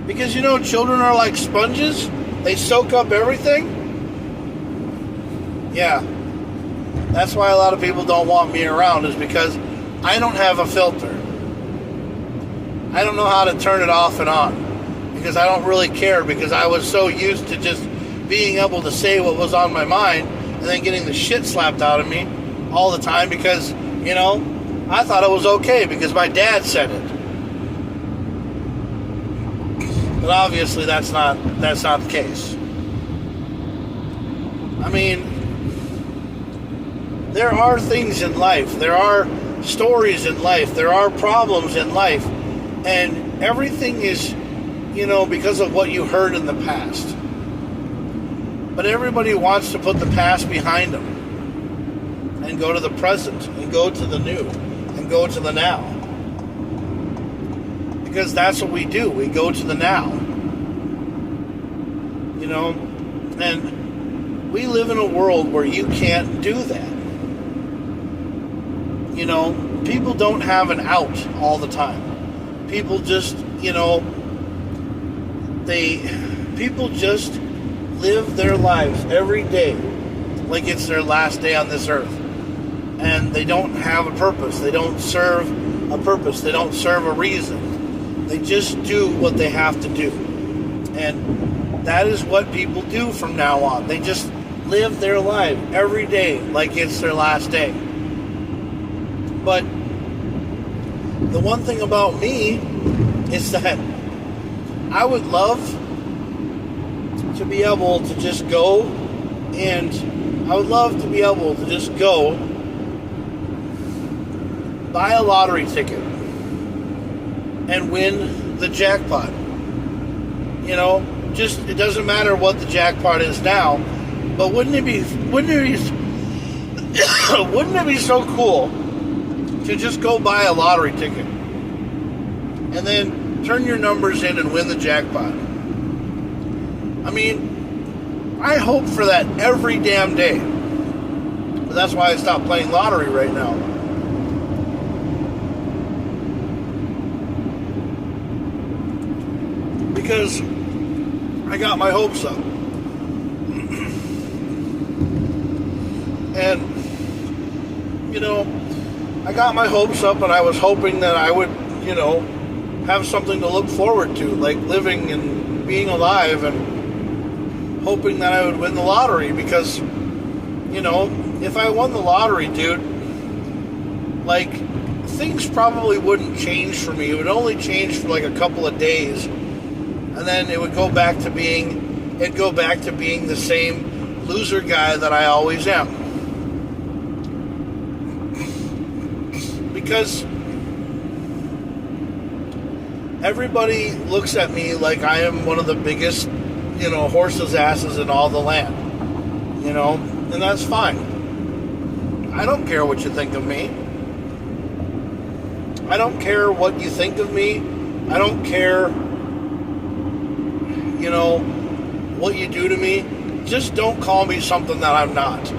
Because, children are like sponges. They soak up everything. Yeah. That's why a lot of people don't want me around, is because I don't have a filter. I don't know how to turn it off and on. Because I don't really care, because I was so used to just being able to say what was on my mind and then getting the shit slapped out of me all the time because, I thought it was okay because my dad said it. But obviously that's not the case. I mean, there are things in life, there are stories in life, there are problems in life And everything is, because of what you heard in the past. But everybody wants to put the past behind them and go to the present and go to the new and go to the now. Because that's what we do. We go to the now. And we live in a world where you can't do that. People don't have an out all the time. People just, people just live their lives every day like it's their last day on this earth. And they don't have a purpose. They don't serve a purpose. They don't serve a reason. They just do what they have to do. And that is what people do from now on. They just live their life every day like it's their last day. But the one thing about me is that I would love to be able to just go and buy a lottery ticket and win the jackpot. It doesn't matter what the jackpot is now, but wouldn't it be so cool to just go buy a lottery ticket and then turn your numbers in and win the jackpot? I hope for that every damn day. But that's why I stopped playing lottery right now. Because I got my hopes up. And, I got my hopes up and I was hoping that I would, have something to look forward to, like living and being alive, and hoping that I would win the lottery because, if I won the lottery, dude, things probably wouldn't change for me. It would only change for a couple of days. And then it would go back to being the same loser guy that I always am. Because everybody looks at me like I am one of the biggest, horse's asses in all the land. And that's fine. I don't care what you think of me. I don't care what you think of me. I don't care what you do to me. Just don't call me something that I'm not.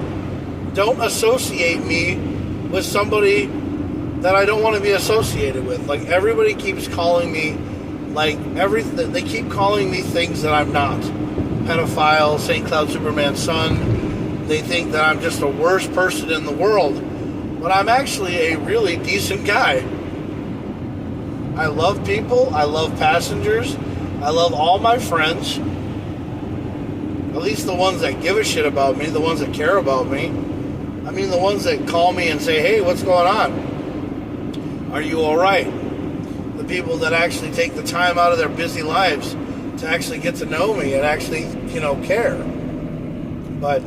Don't associate me with somebody that I don't want to be associated with. Everybody keeps calling me they keep calling me things that I'm not. Pedophile, St. Cloud Superman's son. They think that I'm just the worst person in the world. But I'm actually a really decent guy. I love people. I love passengers. I love all my friends, at least the ones that give a shit about me, the ones that care about me. The ones that call me and say, hey, what's going on? Are you all right? The people that actually take the time out of their busy lives to actually get to know me and actually, care. But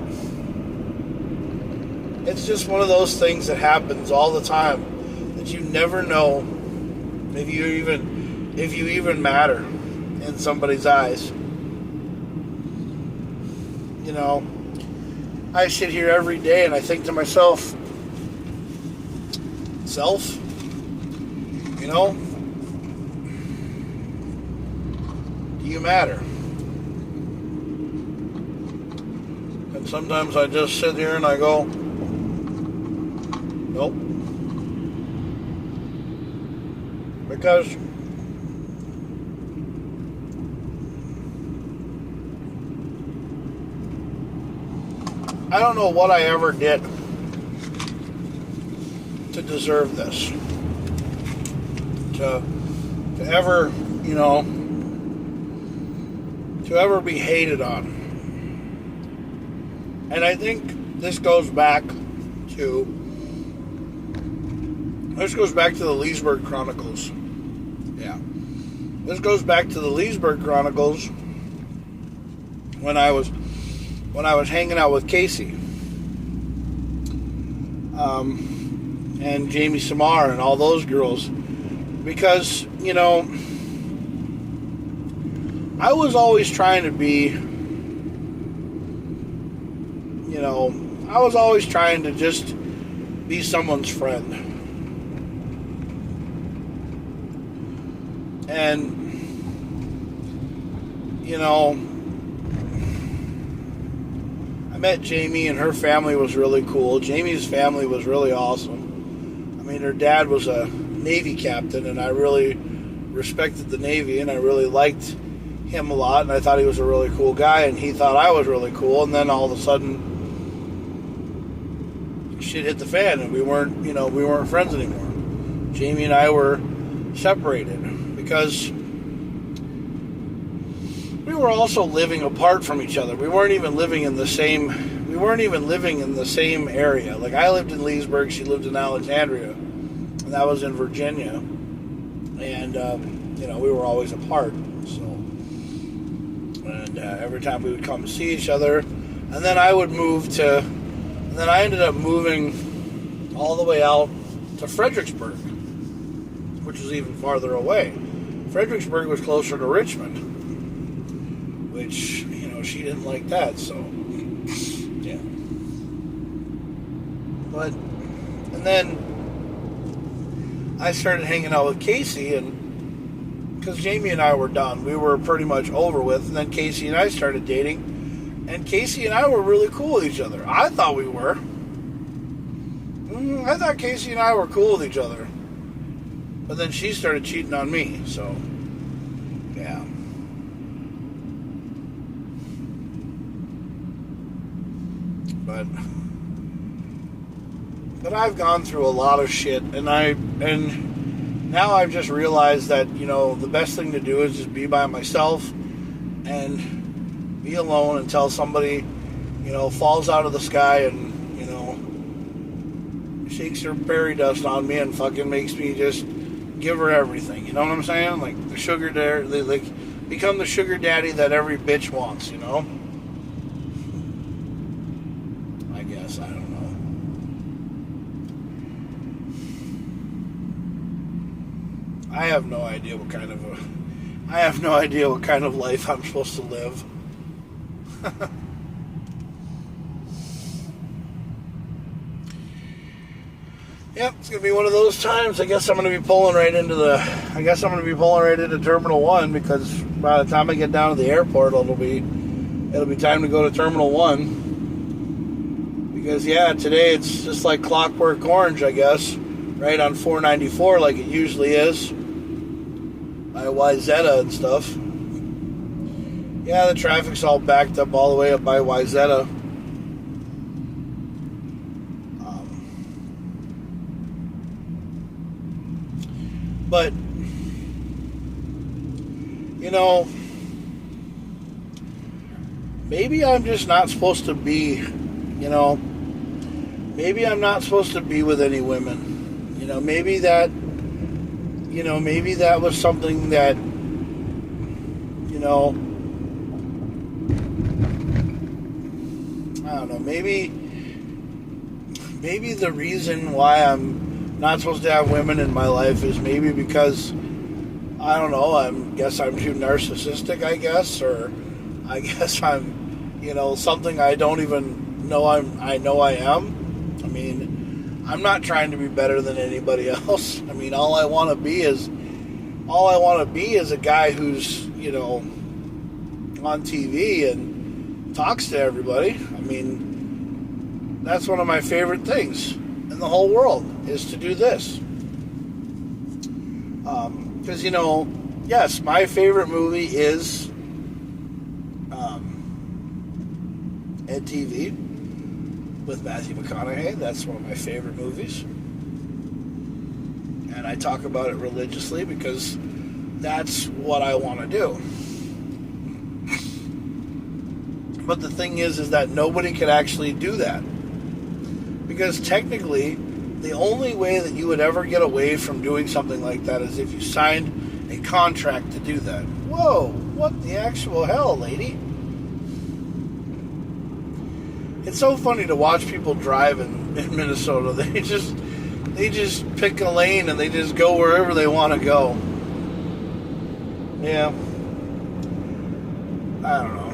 it's just one of those things that happens all the time that you never know if you even matter in somebody's eyes. I sit here every day and I think to myself, do you matter? And sometimes I just sit here and I go, nope. Because I don't know what I ever did to deserve this. To ever, to ever be hated on. And I think this goes back to the Leesburg Chronicles. Yeah. This goes back to the Leesburg Chronicles when I was hanging out with Casey and Jamie Samar and all those girls. Because, I was always trying to be, I was always trying to just be someone's friend. And, I met Jamie, and her family was really cool. Jamie's family was really awesome. I mean, her dad was a Navy captain, and I really respected the Navy, and I really liked him a lot, and I thought he was a really cool guy, and he thought I was really cool, and then all of a sudden shit hit the fan, and we weren't friends anymore. Jamie and I were separated because we were also living apart from each other. We weren't even living in the same area. Like, I lived in Leesburg, she lived in Alexandria, and that was in Virginia. And we were always apart. So, and every time we would come see each other, and then I ended up moving all the way out to Fredericksburg, which was even farther away. Fredericksburg was closer to Richmond, which, she didn't like that, so, yeah. And then I started hanging out with Casey, and because Jamie and I were done, we were pretty much over with, and then Casey and I started dating, and Casey and I were really cool with each other. I thought we were. I thought Casey and I were cool with each other. But then she started cheating on me, so, yeah. But I've gone through a lot of shit, and now I've just realized that, the best thing to do is just be by myself and be alone until somebody, falls out of the sky and, shakes her fairy dust on me and fucking makes me just give her everything. You know what I'm saying? Like the sugar daddy, become the sugar daddy that every bitch wants, I guess, I don't know. I have no idea what kind of life I'm supposed to live. Yep, it's going to be one of those times. I guess I'm going to be pulling right into Terminal 1, because by the time I get down to the airport, it'll be time to go to Terminal 1. Because, today it's just like Clockwork Orange, I guess, right on 494 like it usually is, by Wyzetta and stuff. Yeah, the traffic's all backed up all the way up by Wyzetta. But, maybe I'm just not supposed to be, maybe I'm not supposed to be with any women. Maybe that was something that, I don't know, maybe the reason why I'm not supposed to have women in my life is maybe because, I don't know, I guess I'm too narcissistic, or I guess I'm, something I don't even know I am. I mean, I'm not trying to be better than anybody else. I mean, all I want to be is a guy who's, on TV and talks to everybody. I mean, that's one of my favorite things in the whole world, is to do this. Because, yes, my favorite movie is Ed TV with Matthew McConaughey. That's one of my favorite movies. And I talk about it religiously because that's what I want to do. But the thing is that nobody could actually do that. Because technically, the only way that you would ever get away from doing something like that is if you signed a contract to do that. Whoa, what the actual hell, lady? It's so funny to watch people drive in Minnesota. they just pick a lane and they just go wherever they want to go. Yeah. I don't know.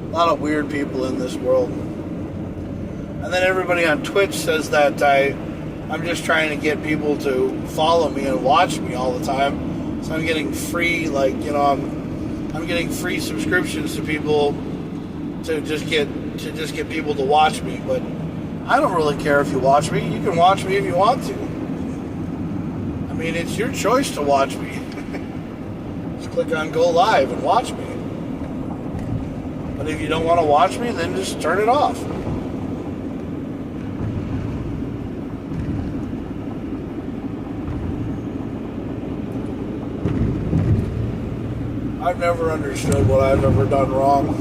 A lot of weird people in this world. And then everybody on Twitch says that I'm just trying to get people to follow me and watch me all the time. So I'm getting free, I'm getting free subscriptions to people to just get people to watch me. But I don't really care if you watch me. You can watch me if you want to. I mean, it's your choice to watch me. Just click on Go Live and watch me. But if you don't want to watch me, then just turn it off. I've never understood what I've ever done wrong.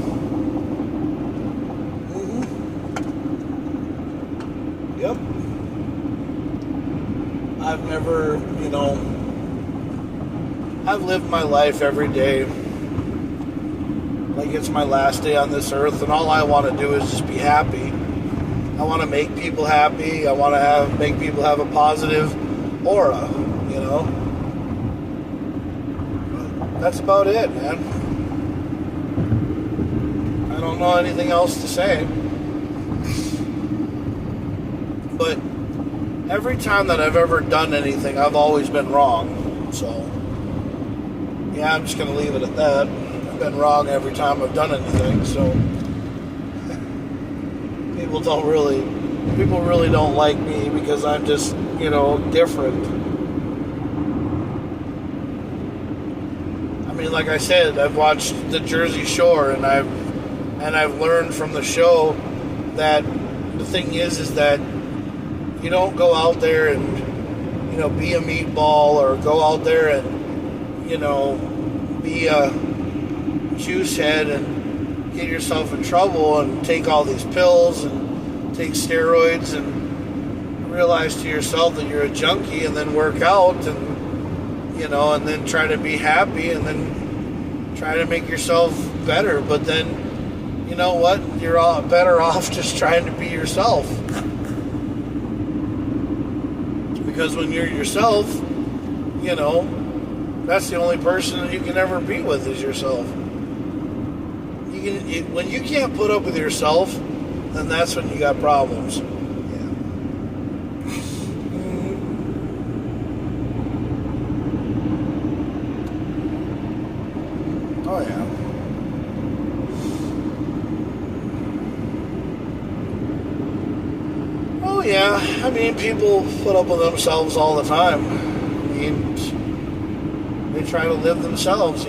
Yep. I've never, I've lived my life every day like it's my last day on this earth, and all I want to do is just be happy. I want to make people happy. I want to make people have a positive aura, That's about it, man. I don't know anything else to say. But every time that I've ever done anything, I've always been wrong. So, yeah, I'm just going to leave it at that. I've been wrong every time I've done anything, so people really don't like me because I'm just, different. I mean, like I said, I've watched the Jersey Shore, and I've learned from the show that the thing is that you don't go out there and, be a meatball, or go out there and, be a juice head and get yourself in trouble and take all these pills and take steroids and realize to yourself that you're a junkie, and then work out and, and then try to be happy and then try to make yourself better. But then, you know what? You're all better off just trying to be yourself. Because when you're yourself, that's the only person that you can ever be with is yourself. When you can't put up with yourself, then that's when you got problems. Oh, yeah. Oh, yeah. I mean, people put up with themselves all the time. I mean, they try to live themselves,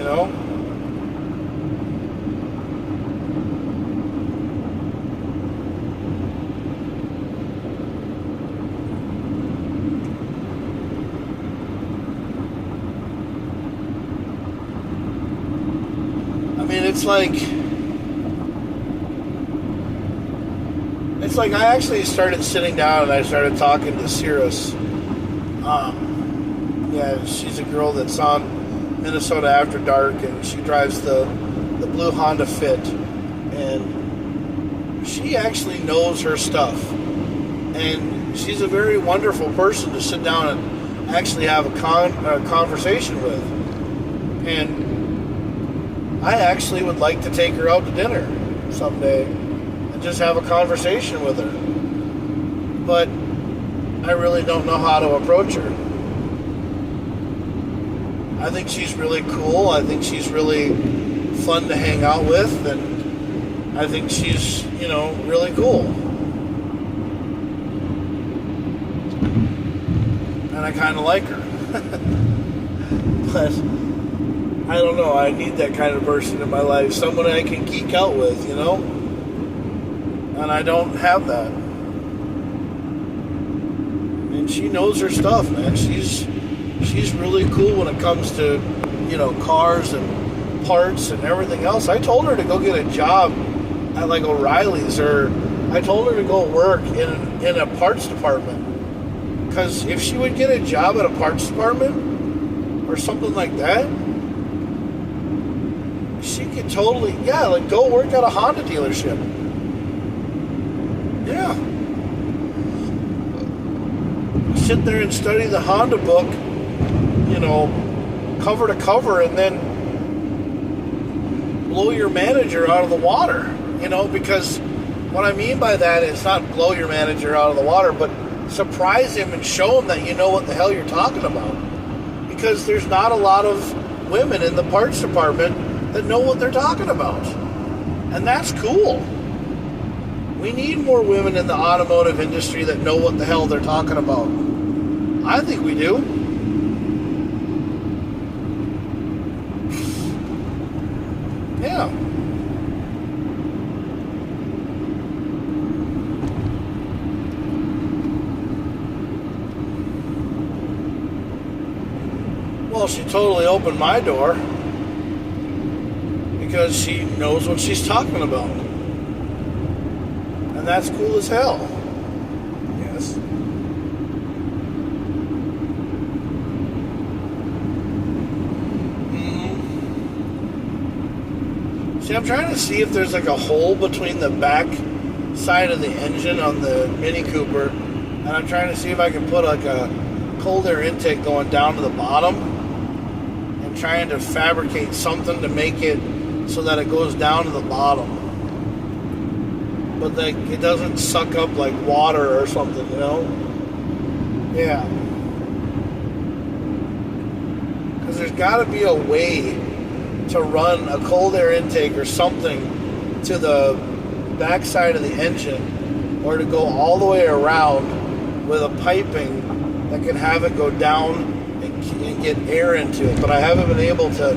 It's like I actually started sitting down and I started talking to Cirrus. Yeah, she's a girl that's on Minnesota After Dark, and she drives the blue Honda Fit, and she actually knows her stuff, and she's a very wonderful person to sit down and actually have a conversation with. And I actually would like to take her out to dinner someday and just have a conversation with her. But I really don't know how to approach her. I think she's really cool. I think she's really fun to hang out with. And I think she's, really cool. And I kind of like her. But I don't know. I need that kind of person in my life. Someone I can geek out with, And I don't have that. And she knows her stuff, man. She's really cool when it comes to, cars and parts and everything else. I told her to go get a job at like O'Reilly's, or I told her to go work in a parts department. Because if she would get a job at a parts department or something like that, she could totally, go work at a Honda dealership. Yeah. sit there and study the Honda book, cover to cover, and then blow your manager out of the water, because what I mean by that is not blow your manager out of the water, but surprise him and show him that you know what the hell you're talking about. Because there's not a lot of women in the parts department that know what they're talking about. And that's cool. We need more women in the automotive industry that know what the hell they're talking about. I think we do. Yeah. Well, she totally opened my door because she knows what she's talking about. And that's cool as hell. Yes. See, I'm trying to see if there's like a hole between the back side of the engine on the Mini Cooper, and I'm trying to see if I can put like a cold air intake going down to the bottom, and trying to fabricate something to make it so that it goes down to the bottom, but like it doesn't suck up like water or something, Yeah. Because there's got to be a way to run a cold air intake or something to the back side of the engine, or to go all the way around with a piping that can have it go down and get air into it. But I haven't been able to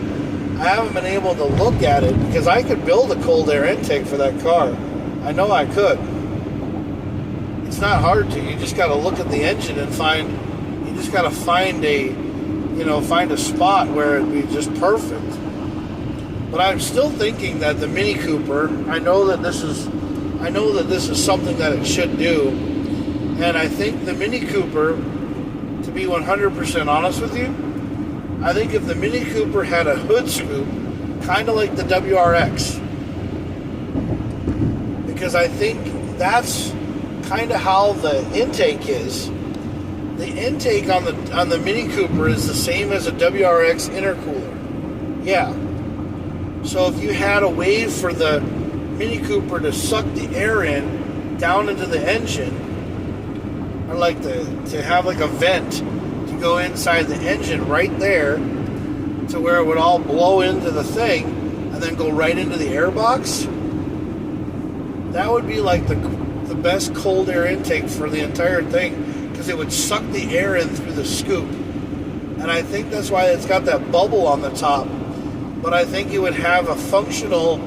look at it, because I could build a cold air intake for that car. I know I could. It's not hard to. You just got to look at the engine and find a spot where it'd be just perfect. But I'm still thinking that the Mini Cooper, I know that this is something that it should do. And I think the Mini Cooper, to be 100% honest with you, I think if the Mini Cooper had a hood scoop, kind of like the WRX, because I think that's kind of how the intake is. The intake on the Mini Cooper is the same as a WRX intercooler. Yeah. So if you had a way for the Mini Cooper to suck the air in down into the engine, or like to have like a vent to go inside the engine right there, to where it would all blow into the thing and then go right into the air box, that would be like the best cold air intake for the entire thing, because it would suck the air in through the scoop. And I think that's why it's got that bubble on the top. But I think it would have a functional,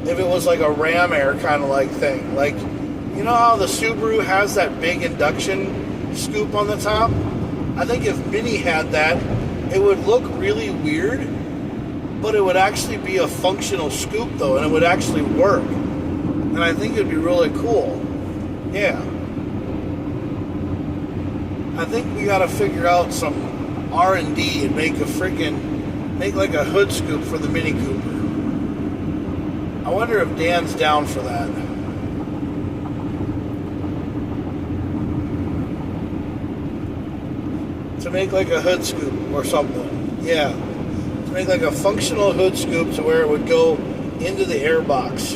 if it was like a ram air kind of like thing. Like, you know how the Subaru has that big induction scoop on the top? I think if Mini had that, it would look really weird, but it would actually be a functional scoop though, and it would actually work. And I think it'd be really cool. Yeah. I think we gotta figure out some R&D and make like a hood scoop for the Mini Cooper. I wonder if Dan's down for that. To make like a hood scoop or something. Yeah. To make like a functional hood scoop to where it would go into the air box.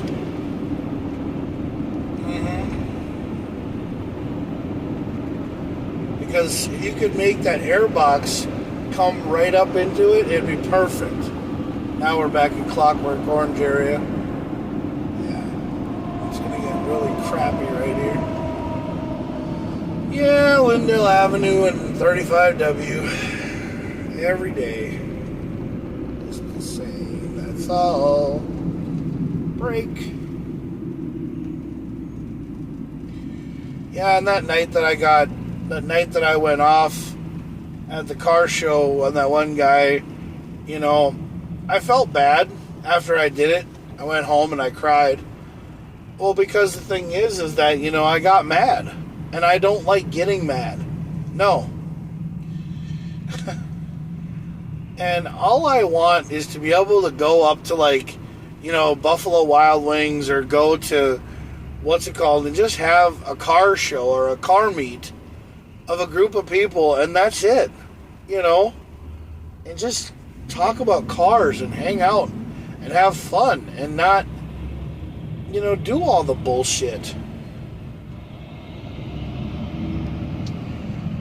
Because if you could make that air box come right up into it, it'd be perfect. Now we're back in Clockwork Orange area. Yeah. It's going to get really crappy right here. Yeah, Lindale Avenue and 35W. Every day. Just the same. That's all. Break. Yeah, and that night that I went off at the car show on that one guy, I felt bad after I did it. I went home and I cried. Well, because the thing is that, I got mad. And I don't like getting mad. No. And all I want is to be able to go up to Buffalo Wild Wings, or go to, and just have a car show or a car meet of a group of people, and that's it, you know, and just talk about cars and hang out and have fun and not, you know, do all the bullshit.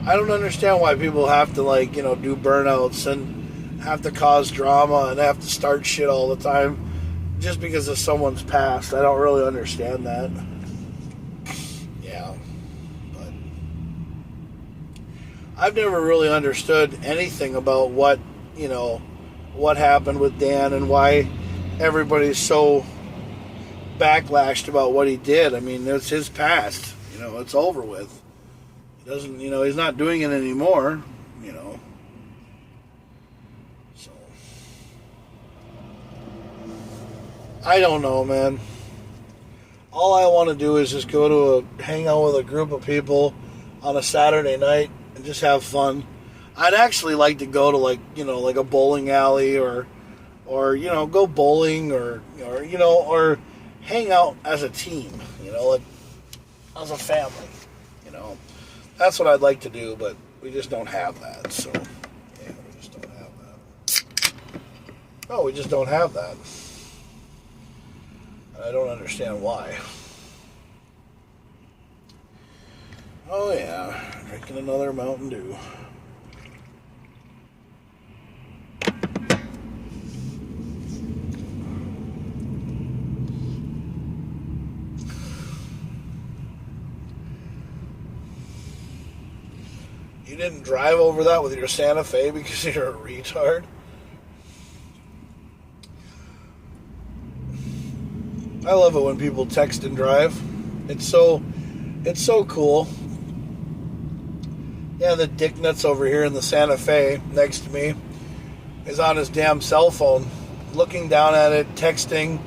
I don't understand why people have to, like, you know, do burnouts and have to cause drama and have to start shit all the time just because of someone's past. I don't really understand that. Yeah. But I've never really understood anything about what, you know, what happened with Dan and why everybody's so backlashed about what he did. I mean, it's his past. You know, it's over with. He doesn't, you know, he's not doing it anymore, you know. So, I don't know, man. All I want to do is just go to hang out with a group of people on a Saturday night and just have fun. I'd actually like to go to, like, you know, like a bowling alley or you know, go bowling or you know, or hang out as a team, you know, like as a family, you know. That's what I'd like to do, but we just don't have that. So, yeah, we just don't have that. No, we just don't have that. And I don't understand why. Oh, yeah, drinking another Mountain Dew. You didn't drive over that with your Santa Fe because you're a retard? I love it when people text and drive. It's so cool. Yeah, the dick nuts over here in the Santa Fe next to me is on his damn cell phone, looking down at it, texting,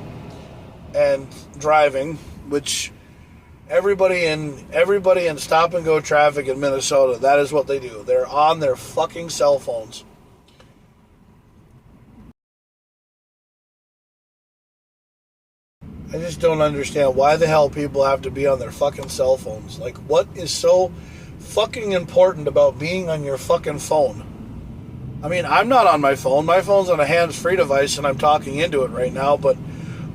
and driving, which everybody in stop and go traffic in Minnesota, that is what they do. They're on their fucking cell phones. I just don't understand why the hell people have to be on their fucking cell phones. Like, what is so fucking important about being on your fucking phone? I mean, I'm not on my phone. My phone's on a hands-free device and I'm talking into it right now, but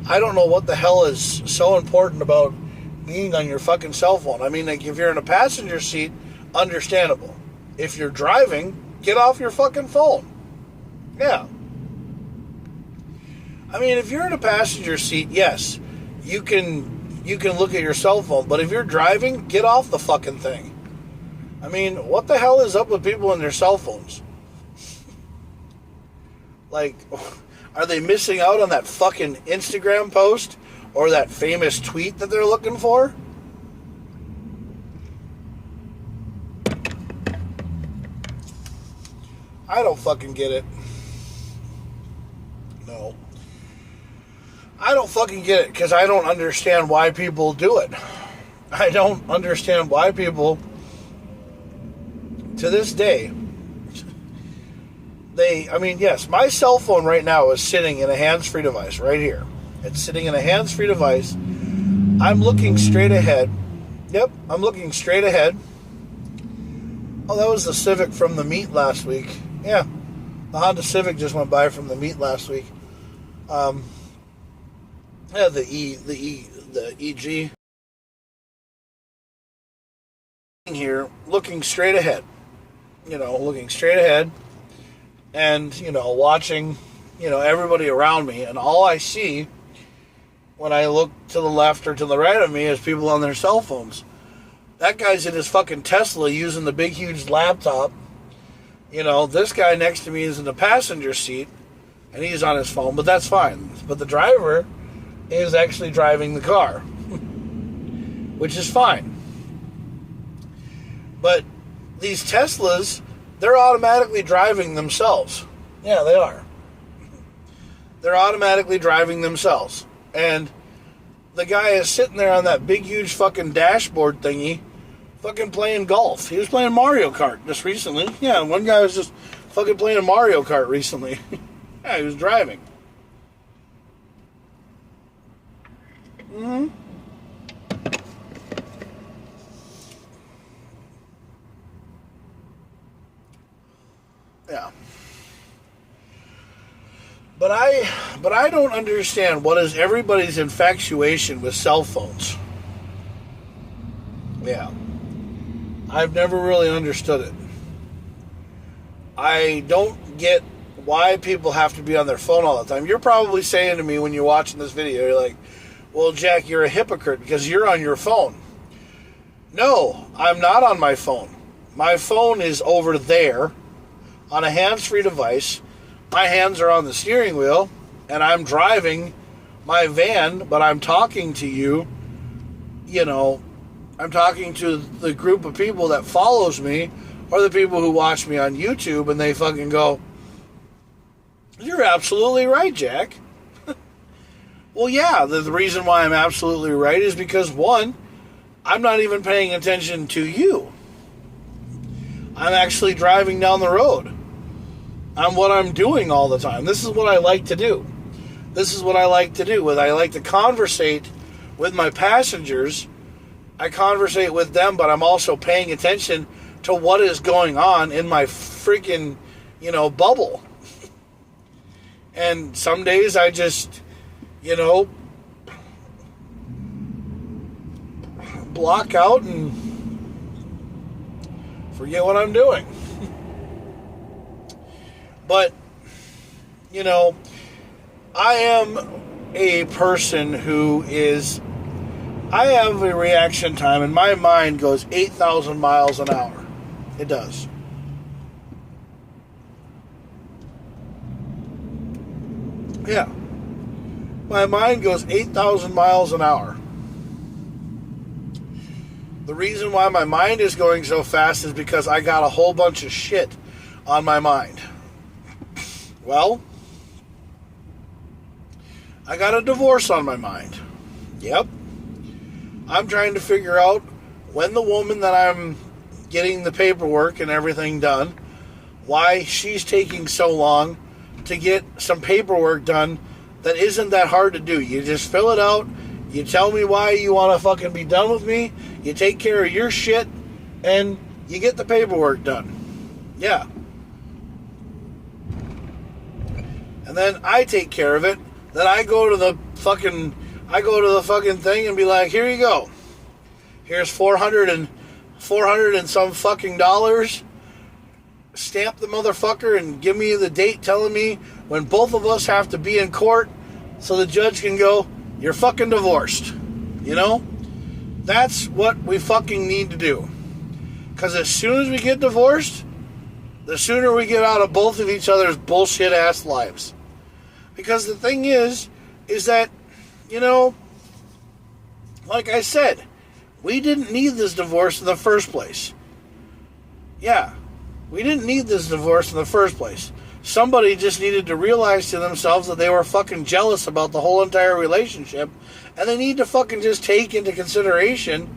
I don't know what the hell is so important about being on your fucking cell phone. I mean, like, if you're in a passenger seat, understandable. If you're driving, get off your fucking phone. Yeah. I mean, if you're in a passenger seat, yes, you can look at your cell phone, but if you're driving, get off the fucking thing. I mean, what the hell is up with people and their cell phones? Like, are they missing out on that fucking Instagram post or that famous tweet that they're looking for? I don't fucking get it. No. I don't fucking get it because I don't understand why people do it. I don't understand why people, to this day, I mean, yes, my cell phone right now is sitting in a hands-free device right here. It's sitting in a hands-free device. I'm looking straight ahead. Yep, I'm looking straight ahead. Oh, that was the Civic from the meet last week. Yeah, the Honda Civic just went by from the meet last week. Yeah, the EG. Here, looking straight ahead. You know, looking straight ahead. And, you know, watching, you know, everybody around me. And all I see when I look to the left or to the right of me is people on their cell phones. That guy's in his fucking Tesla using the big, huge laptop. You know, this guy next to me is in the passenger seat, and he's on his phone, but that's fine. But the driver is actually driving the car, which is fine. But these Teslas, they're automatically driving themselves. Yeah, they are. They're automatically driving themselves. And the guy is sitting there on that big, huge fucking dashboard thingy, fucking playing golf. He was playing Mario Kart just recently. Yeah, one guy was just fucking playing Mario Kart recently. Yeah, he was driving. But I don't understand what is everybody's infatuation with cell phones. Yeah. I've never really understood it. I don't get why people have to be on their phone all the time. You're probably saying to me when you're watching this video, you're like, well, Jack, you're a hypocrite because you're on your phone. No, I'm not on my phone. My phone is over there on a hands-free device. My hands are on the steering wheel, and I'm driving my van, but I'm talking to you, I'm talking to the group of people that follows me, or the people who watch me on YouTube, and they fucking go, you're absolutely right, Jack. Well, yeah, the reason why I'm absolutely right is because, one, I'm not even paying attention to you. I'm actually driving down the road. I'm what I'm doing all the time. This is what I like to do. I like to conversate with my passengers. I conversate with them, but I'm also paying attention to what is going on in my freaking, bubble. And some days I just, block out and forget what I'm doing. But, I am a person who I have a reaction time, and my mind goes 8,000 miles an hour. It does. Yeah. My mind goes 8,000 miles an hour. The reason why my mind is going so fast is because I got a whole bunch of shit on my mind. Well, I got a divorce on my mind. Yep. I'm trying to figure out when the woman that I'm getting the paperwork and everything done, why she's taking so long to get some paperwork done that isn't that hard to do. You just fill it out, you tell me why you want to fucking be done with me, you take care of your shit, and you get the paperwork done. Yeah. And then I take care of it. Then I go to the fucking thing and be like, here you go. Here's 400 and some fucking dollars. Stamp the motherfucker and give me the date telling me when both of us have to be in court so the judge can go, you're fucking divorced. That's what we fucking need to do. Because as soon as we get divorced, the sooner we get out of both of each other's bullshit ass lives. Because the thing is that, like I said, we didn't need this divorce in the first place. Yeah, we didn't need this divorce in the first place. Somebody just needed to realize to themselves that they were fucking jealous about the whole entire relationship, and they need to fucking just take into consideration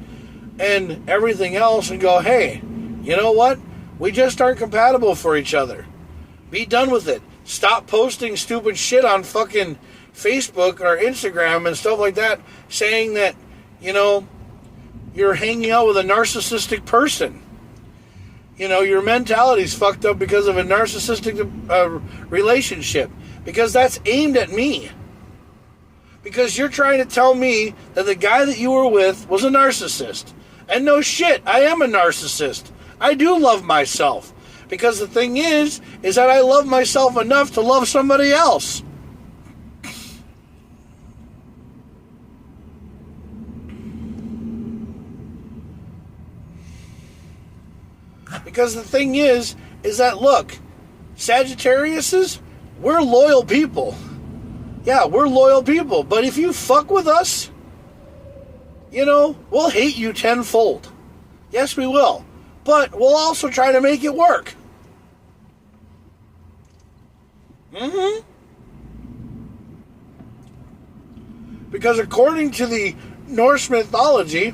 and everything else and go, hey, you know what? We just aren't compatible for each other. Be done with it. Stop posting stupid shit on fucking Facebook or Instagram and stuff like that, saying that, you're hanging out with a narcissistic person. Your mentality's fucked up because of a narcissistic relationship. Because that's aimed at me. Because you're trying to tell me that the guy that you were with was a narcissist. And no shit, I am a narcissist. I do love myself. Because the thing is that I love myself enough to love somebody else. Because the thing is that, look, Sagittariuses, we're loyal people. Yeah, we're loyal people. But if you fuck with us, we'll hate you tenfold. Yes, we will. But we'll also try to make it work. Because according to the Norse mythology,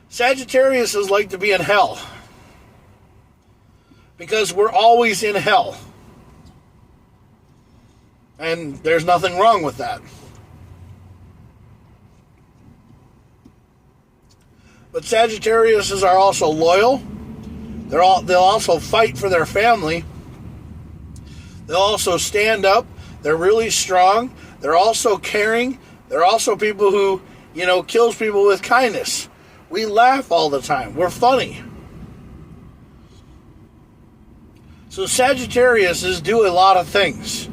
Sagittarius is like to be in hell. Because we're always in hell. And there's nothing wrong with that. But Sagittariuses are also loyal. They'll also fight for their family. They'll also stand up. They're really strong. They're also caring. They're also people who, kills people with kindness. We laugh all the time. We're funny. So Sagittariuses do a lot of things.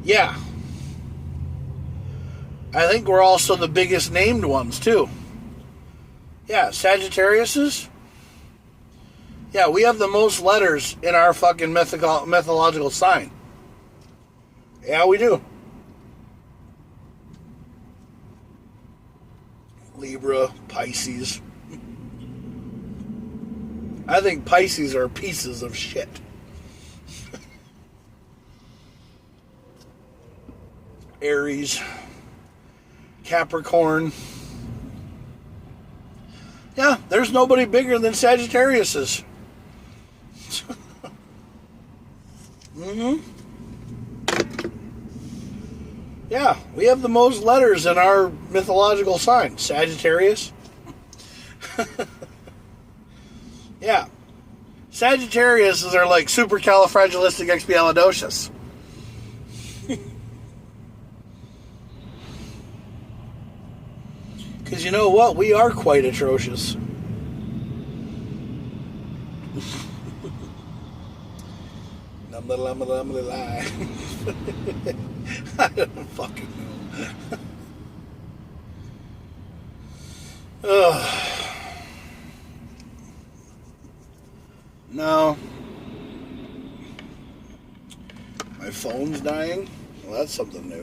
Yeah. I think we're also the biggest named ones, too. Yeah, Sagittariuses. Yeah, we have the most letters in our fucking mythological sign. Yeah, we do. Libra, Pisces. I think Pisces are pieces of shit. Aries, Capricorn. Yeah, there's nobody bigger than Sagittariuses. Yeah, we have the most letters in our mythological sign. Sagittarius. Yeah. Sagittariuses are like supercalifragilisticexpialidocious. Because you know what? We are quite atrocious. I'm gonna lie. I don't fucking know. No. My phone's dying? Well, that's something new.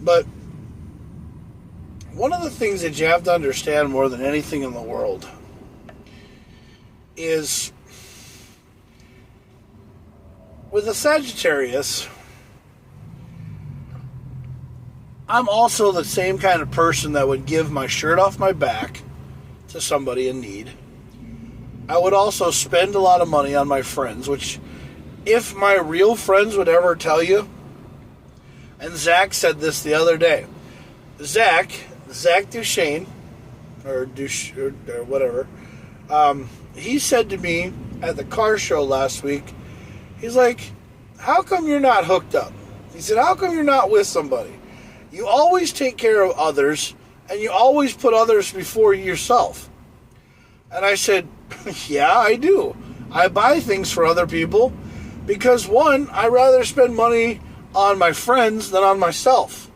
But one of the things that you have to understand more than anything in the world is with a Sagittarius, I'm also the same kind of person that would give my shirt off my back to somebody in need. I would also spend a lot of money on my friends, which if my real friends would ever tell you, and Zach said this the other day. Zach Duchesne, or whatever, he said to me at the car show last week, he's like, how come you're not hooked up? He said, how come you're not with somebody? You always take care of others, and you always put others before yourself. And I said, yeah, I do. I buy things for other people because, one, I rather spend money on my friends than on myself.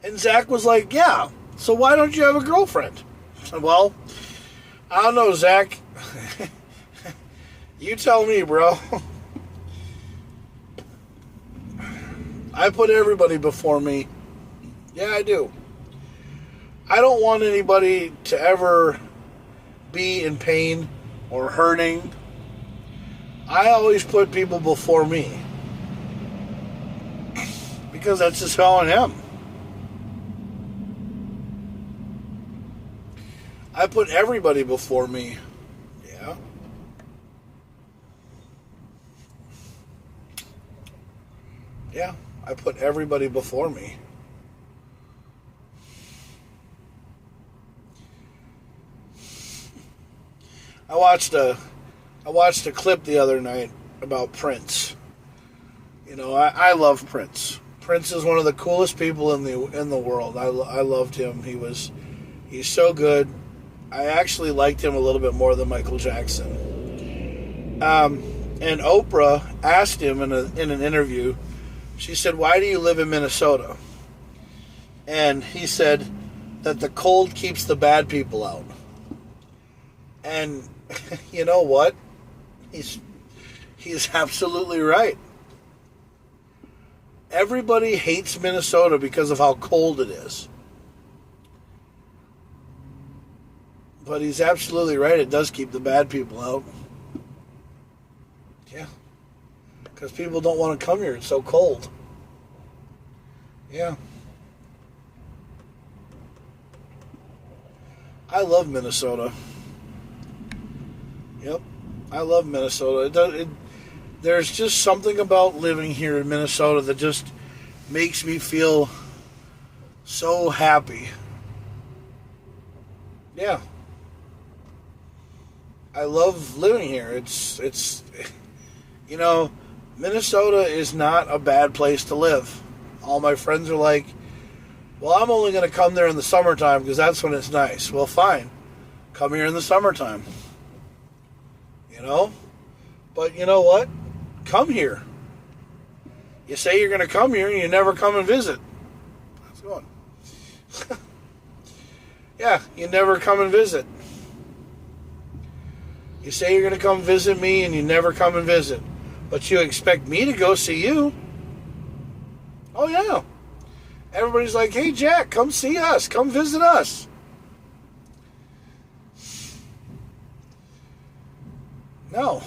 And Zach was like, yeah, so why don't you have a girlfriend? I said, well, I don't know, Zach. You tell me, bro. I put everybody before me. Yeah, I do. I don't want anybody to ever be in pain or hurting. I always put people before me. Because that's just how I am. I put everybody before me. Yeah. Yeah, I put everybody before me. I watched a clip the other night about Prince. You know, I love Prince. Prince is one of the coolest people in the world. I loved him. He's so good. I actually liked him a little bit more than Michael Jackson. And Oprah asked him in an interview. She said, "Why do you live in Minnesota?" And he said that the cold keeps the bad people out. And you know what? He's absolutely right. Everybody hates Minnesota because of how cold it is. But he's absolutely right. It does keep the bad people out. Yeah. Because people don't want to come here. It's so cold. Yeah. I love Minnesota. Yep. I love Minnesota. There's just something about living here in Minnesota that just makes me feel so happy. Yeah. I love living here. It's you know, Minnesota is not a bad place to live. All my friends are like, well, I'm only going to come there in the summertime because that's when it's nice. Well, fine. Come here in the summertime. You know? But you know what? Come here. You say you're going to come here and you never come and visit. How's it going? Yeah, you never come and visit. You say you're going to come visit me and you never come and visit. But you expect me to go see you. Oh, yeah. Everybody's like, hey, Jack, come see us. Come visit us. No.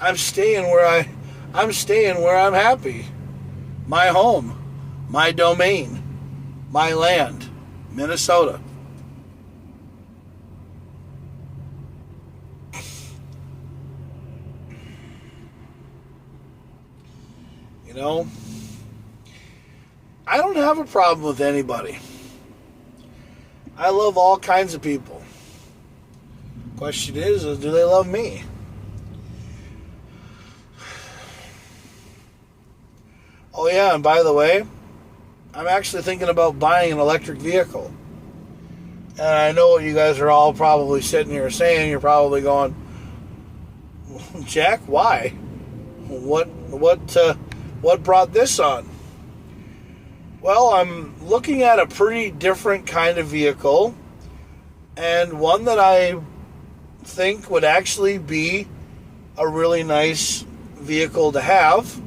I'm staying where I'm happy. My home, my domain, my land, Minnesota. You know, I don't have a problem with anybody. I love all kinds of people. Question is do they love me? Oh yeah, and by the way, I'm actually thinking about buying an electric vehicle. And I know what you guys are all probably sitting here saying. You're probably going, Jack, why? What brought this on? Well, I'm looking at a pretty different kind of vehicle, and one that I think would actually be a really nice vehicle to have.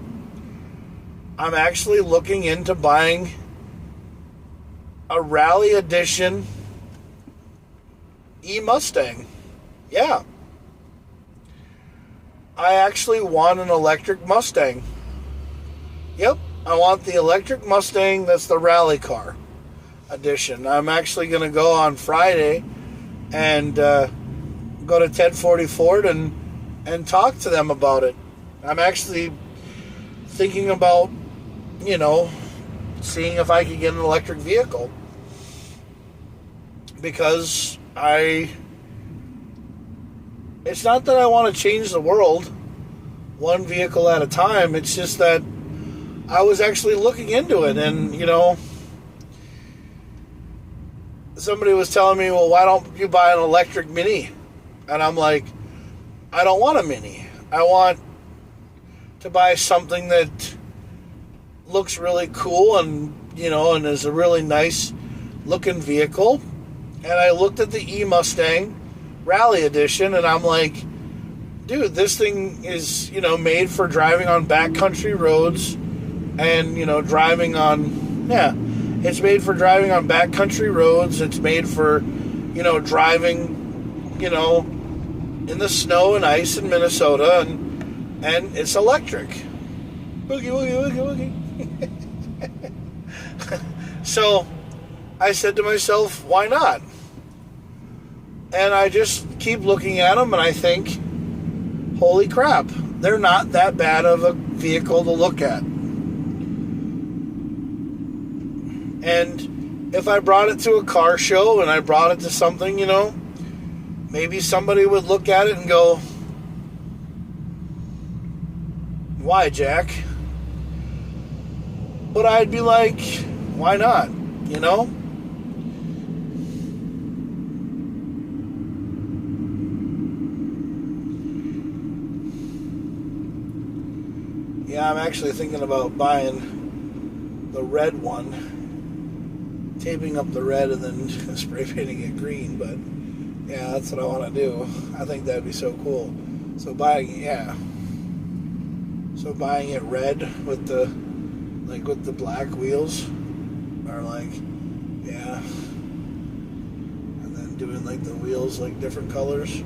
I'm actually looking into buying a Rally Edition E-Mustang. Yeah. I actually want an electric Mustang. Yep, I want the electric Mustang that's the rally car edition. I'm actually going to go on Friday and go to 1040 Ford and talk to them about it. I'm actually thinking about, seeing if I could get an electric vehicle. Because it's not that I want to change the world one vehicle at a time. It's just that I was actually looking into it, and, somebody was telling me, well, why don't you buy an electric Mini? And I'm like, I don't want a Mini. I want to buy something that looks really cool and is a really nice looking vehicle. And I looked at the E-Mustang Rally Edition, and I'm like, dude, this thing is, made for driving on backcountry roads and, driving on, it's made for driving on backcountry roads. It's made for, driving, in the snow and ice in Minnesota, and it's electric. Boogie, woogie, woogie, woogie. So I said to myself, why not? And I just keep looking at them, and I think, holy crap, they're not that bad of a vehicle to look at. And if I brought it to a car show and I brought it to something, maybe somebody would look at it and go, why, Jack? But I'd be like, why not? Yeah, I'm actually thinking about buying the red one, taping up the red and then spray painting it green. But yeah, that's what I want to do. I think that'd be so cool. So buying it red with the black wheels, or and then doing the wheels different colors.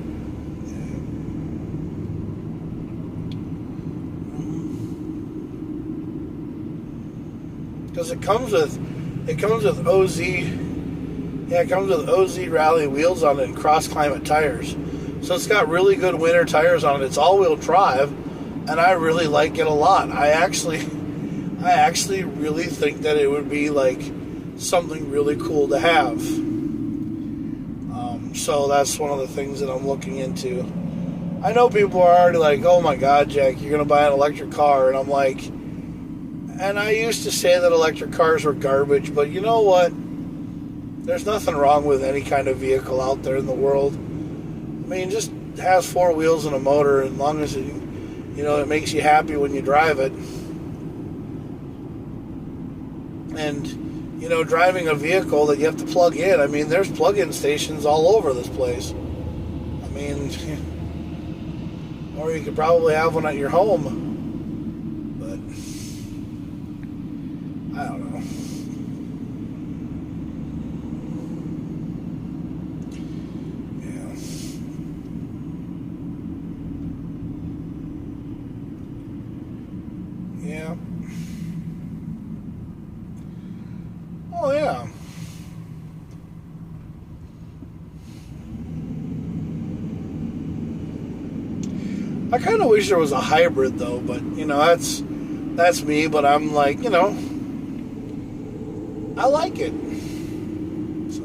Because it comes with OZ. Yeah, it comes with OZ Rally wheels on it and cross climate tires. So it's got really good winter tires on it. It's all-wheel drive, and I really like it a lot. I I actually really think that it would be like something really cool to have. So that's one of the things that I'm looking into. I know people are already like, oh my God, Jack, you're going to buy an electric car. And I'm like, and I used to say that electric cars were garbage, but you know what? There's nothing wrong with any kind of vehicle out there in the world. I mean, just has four wheels and a motor, as long as it, it makes you happy when you drive it. And driving a vehicle that you have to plug in. I mean, there's plug-in stations all over this place. I mean, or you could probably have one at your home. But I don't know. Yeah. Oh, yeah. I kind of wish there was a hybrid, though, but, that's me, but I'm like, I like it. So,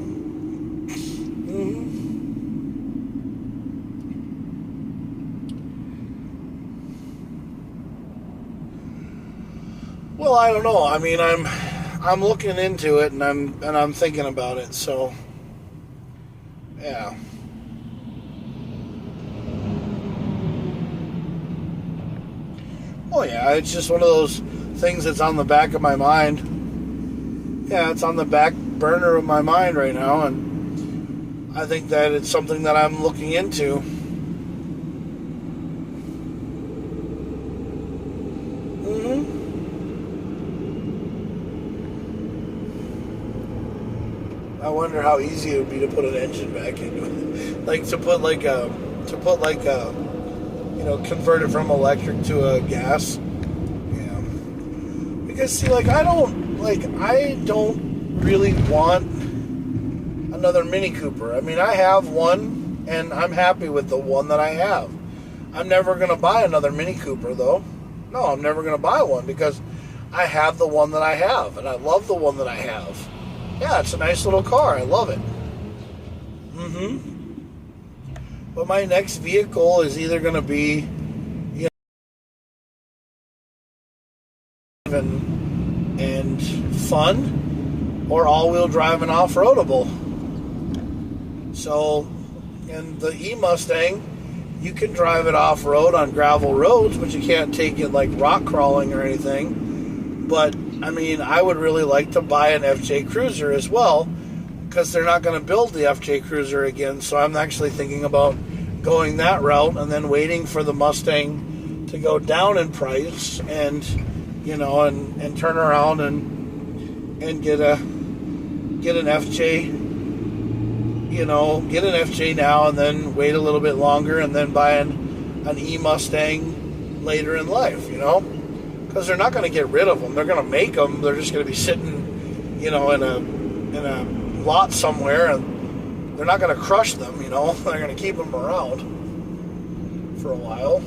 Well, I don't know. I mean, I'm looking into it, and I'm thinking about it. So, yeah. Oh yeah, it's just one of those things that's on the back of my mind. Yeah, it's on the back burner of my mind right now, and I think that it's something that I'm looking into. I wonder how easy it would be to put an engine back into it. Like convert it from electric to a gas. Yeah. Because see, I don't really want another Mini Cooper. I mean, I have one and I'm happy with the one that I have. I'm never going to buy another Mini Cooper though. No, I'm never going to buy one because I have the one that I have and I love the one that I have. Yeah, it's a nice little car. I love it. But my next vehicle is either going to be, and fun, or all-wheel drive and off-roadable. So, and the E-Mustang, you can drive it off-road on gravel roads, but you can't take it like rock crawling or anything. But I mean, I would really like to buy an FJ Cruiser as well, because they're not going to build the FJ Cruiser again. So I'm actually thinking about going that route and then waiting for the Mustang to go down in price and turn around and get an FJ, get an FJ now and then wait a little bit longer and then buy an E-Mustang later in life, because they're not going to get rid of them. They're going to make them. They're just going to be sitting, in a lot somewhere, and they're not going to crush them. They're going to keep them around for a while.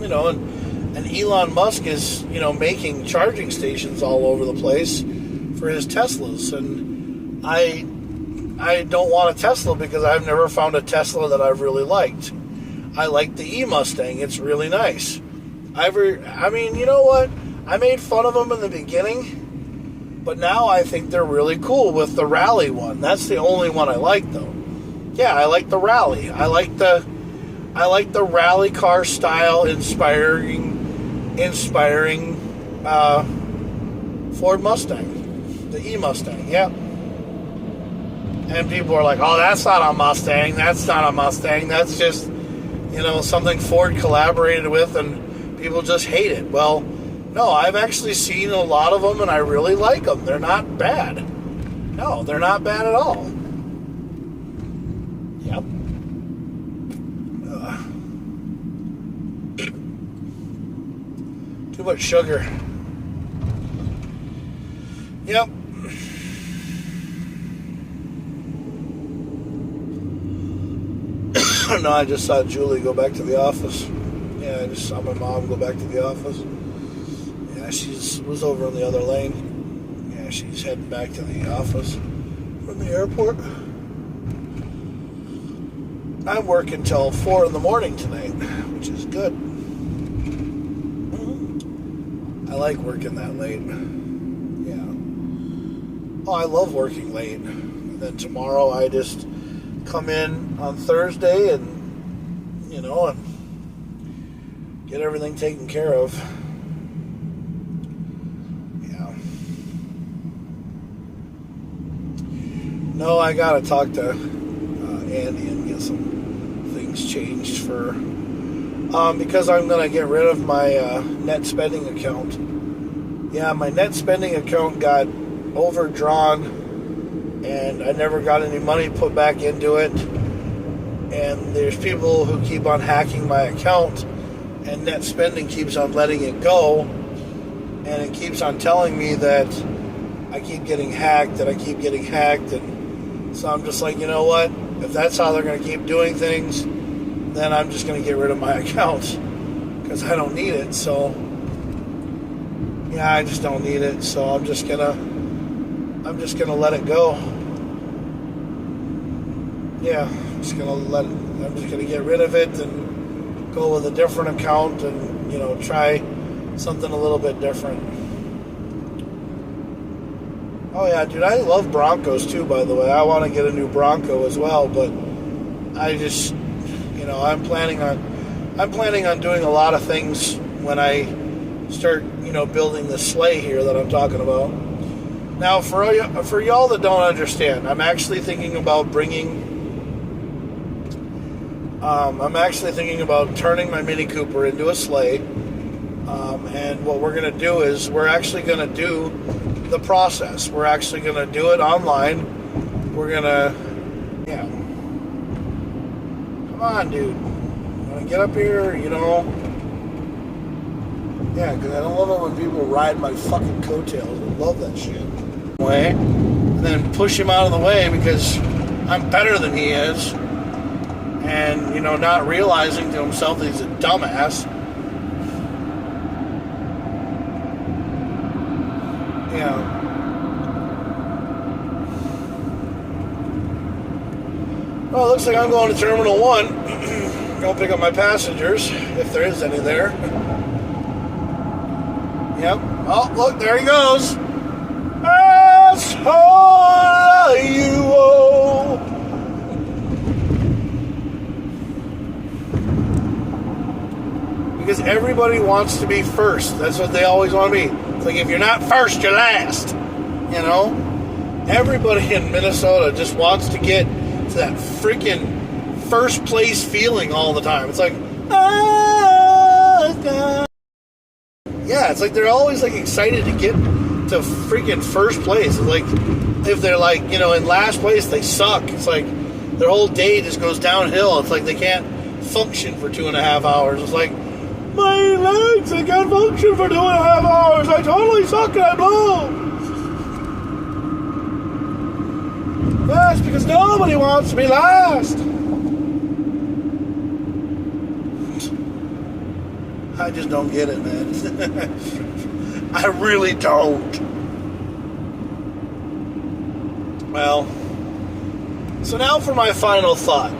And Elon Musk is, making charging stations all over the place for his Teslas, and I don't want a Tesla because I've never found a Tesla that I've really liked. I like the E-Mustang. It's really nice. I mean, you know what? I made fun of them in the beginning, but now I think they're really cool with the Rally one. That's the only one I like, though. Yeah, I like the Rally. I like the rally car style, inspiring Ford Mustang, the E-Mustang. Yeah. And people are like, "Oh, that's not a Mustang. That's not a Mustang. That's just, something Ford collaborated with and." People just hate it. Well, no, I've actually seen a lot of them and I really like them. They're not bad. No, they're not bad at all. Yep. Too much sugar. Yep. No, I just saw Julie go back to the office. Yeah, I just saw my mom go back to the office. Yeah, Yeah, was over in the other lane. Yeah, she's heading back to the office from the airport. I'm working till 4 in the morning tonight, which is good. I like working that late. Yeah. Oh, I love working late. And then tomorrow I just come in on Thursday and get everything taken care of. Yeah. No, I gotta talk to Andy and get some things changed for because I'm gonna get rid of my net spending account. Yeah, my net spending account got overdrawn and I never got any money put back into it. And there's people who keep on hacking my account, and net spending keeps on letting it go, and it keeps on telling me that I keep getting hacked, and so I'm just like, you know what? If that's how they're going to keep doing things, then I'm just going to get rid of my account because I don't need it. So yeah, I just don't need it. So I'm just gonna let it go. Yeah, I'm just gonna get rid of it and go with a different account and try something a little bit different. Oh yeah, dude, I love Broncos too, by the way. I want to get a new Bronco as well, but I just I'm planning on doing a lot of things when I start building this sleigh here that I'm talking about. Now for y'all that don't understand, I'm actually thinking about turning my Mini Cooper into a sleigh. And what we're going to do is we're actually going to do the process. We're actually going to do it online. We're going to, come on, dude. Want to get up here, Yeah, because I don't love it when people ride my fucking coattails. I love that shit. And then push him out of the way because I'm better than he is. And, not realizing to himself that he's a dumbass. Yeah. Well, it looks like I'm going to Terminal 1. Go pick up my passengers, if there is any there. Yep. Oh, look, there he goes. Asshole, you owe. Because everybody wants to be first. That's what they always want to be. It's like, if you're not first, you're last. Everybody in Minnesota just wants to get to that freaking first place feeling all the time. It's like, oh, God. Yeah, it's like they're always like excited to get to freaking first place. It's like if they're like, in last place, they suck. It's like their whole day just goes downhill. It's like they can't function for 2.5 hours. It's like, my legs, I can't function for 2.5 hours. I totally suck and I blow. That's because nobody wants to be last. I just don't get it, man. I really don't. Well, so now for my final thought.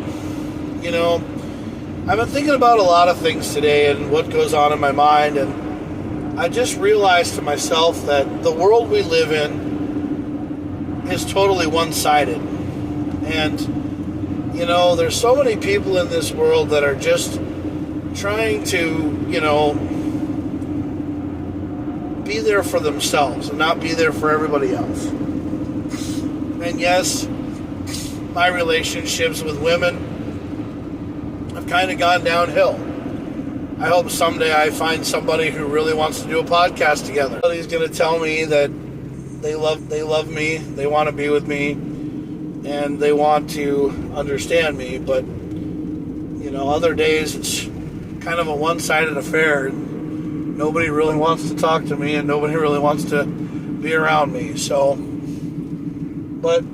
I've been thinking about a lot of things today and what goes on in my mind, and I just realized to myself that the world we live in is totally one-sided. And, there's so many people in this world that are just trying to, be there for themselves and not be there for everybody else. And yes, my relationships with women have kind of gone downhill. I hope someday I find somebody who really wants to do a podcast together. Somebody's going to tell me that they love me, they want to be with me, and they want to understand me, but other days it's kind of a one-sided affair. Nobody really wants to talk to me, and nobody really wants to be around me. So, but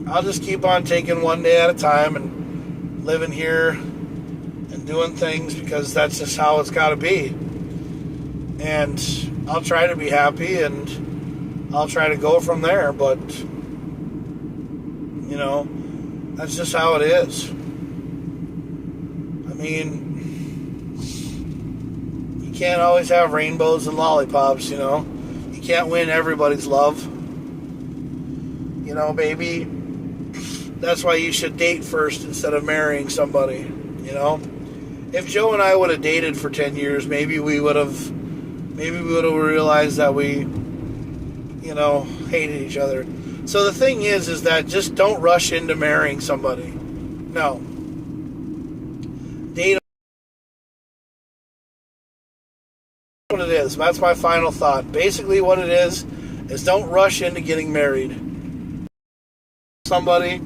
I'll just keep on taking one day at a time and living here and doing things because that's just how it's got to be. And I'll try to be happy and I'll try to go from there, but you know, that's just how it is. I mean, you can't always have rainbows and lollipops, you know. You can't win everybody's love. You know, baby, that's why you should date first instead of marrying somebody, you know. If Joe and I would have dated for 10 years, maybe we would have realized that we, you know, hated each other. So the thing is that just don't rush into marrying somebody. No. Date what it is. That's my final thought. Basically what it is don't rush into getting married. Somebody,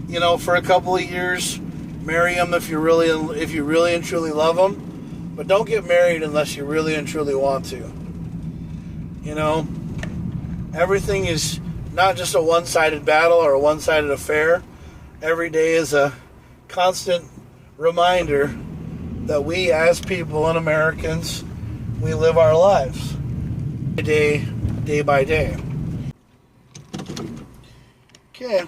you know, for a couple of years, marry them if you really and truly love them, but don't get married unless you really and truly want to. You know, everything is not just a one-sided battle or a one-sided affair. Every day is a constant reminder that we as people and Americans, we live our lives day by day. Okay.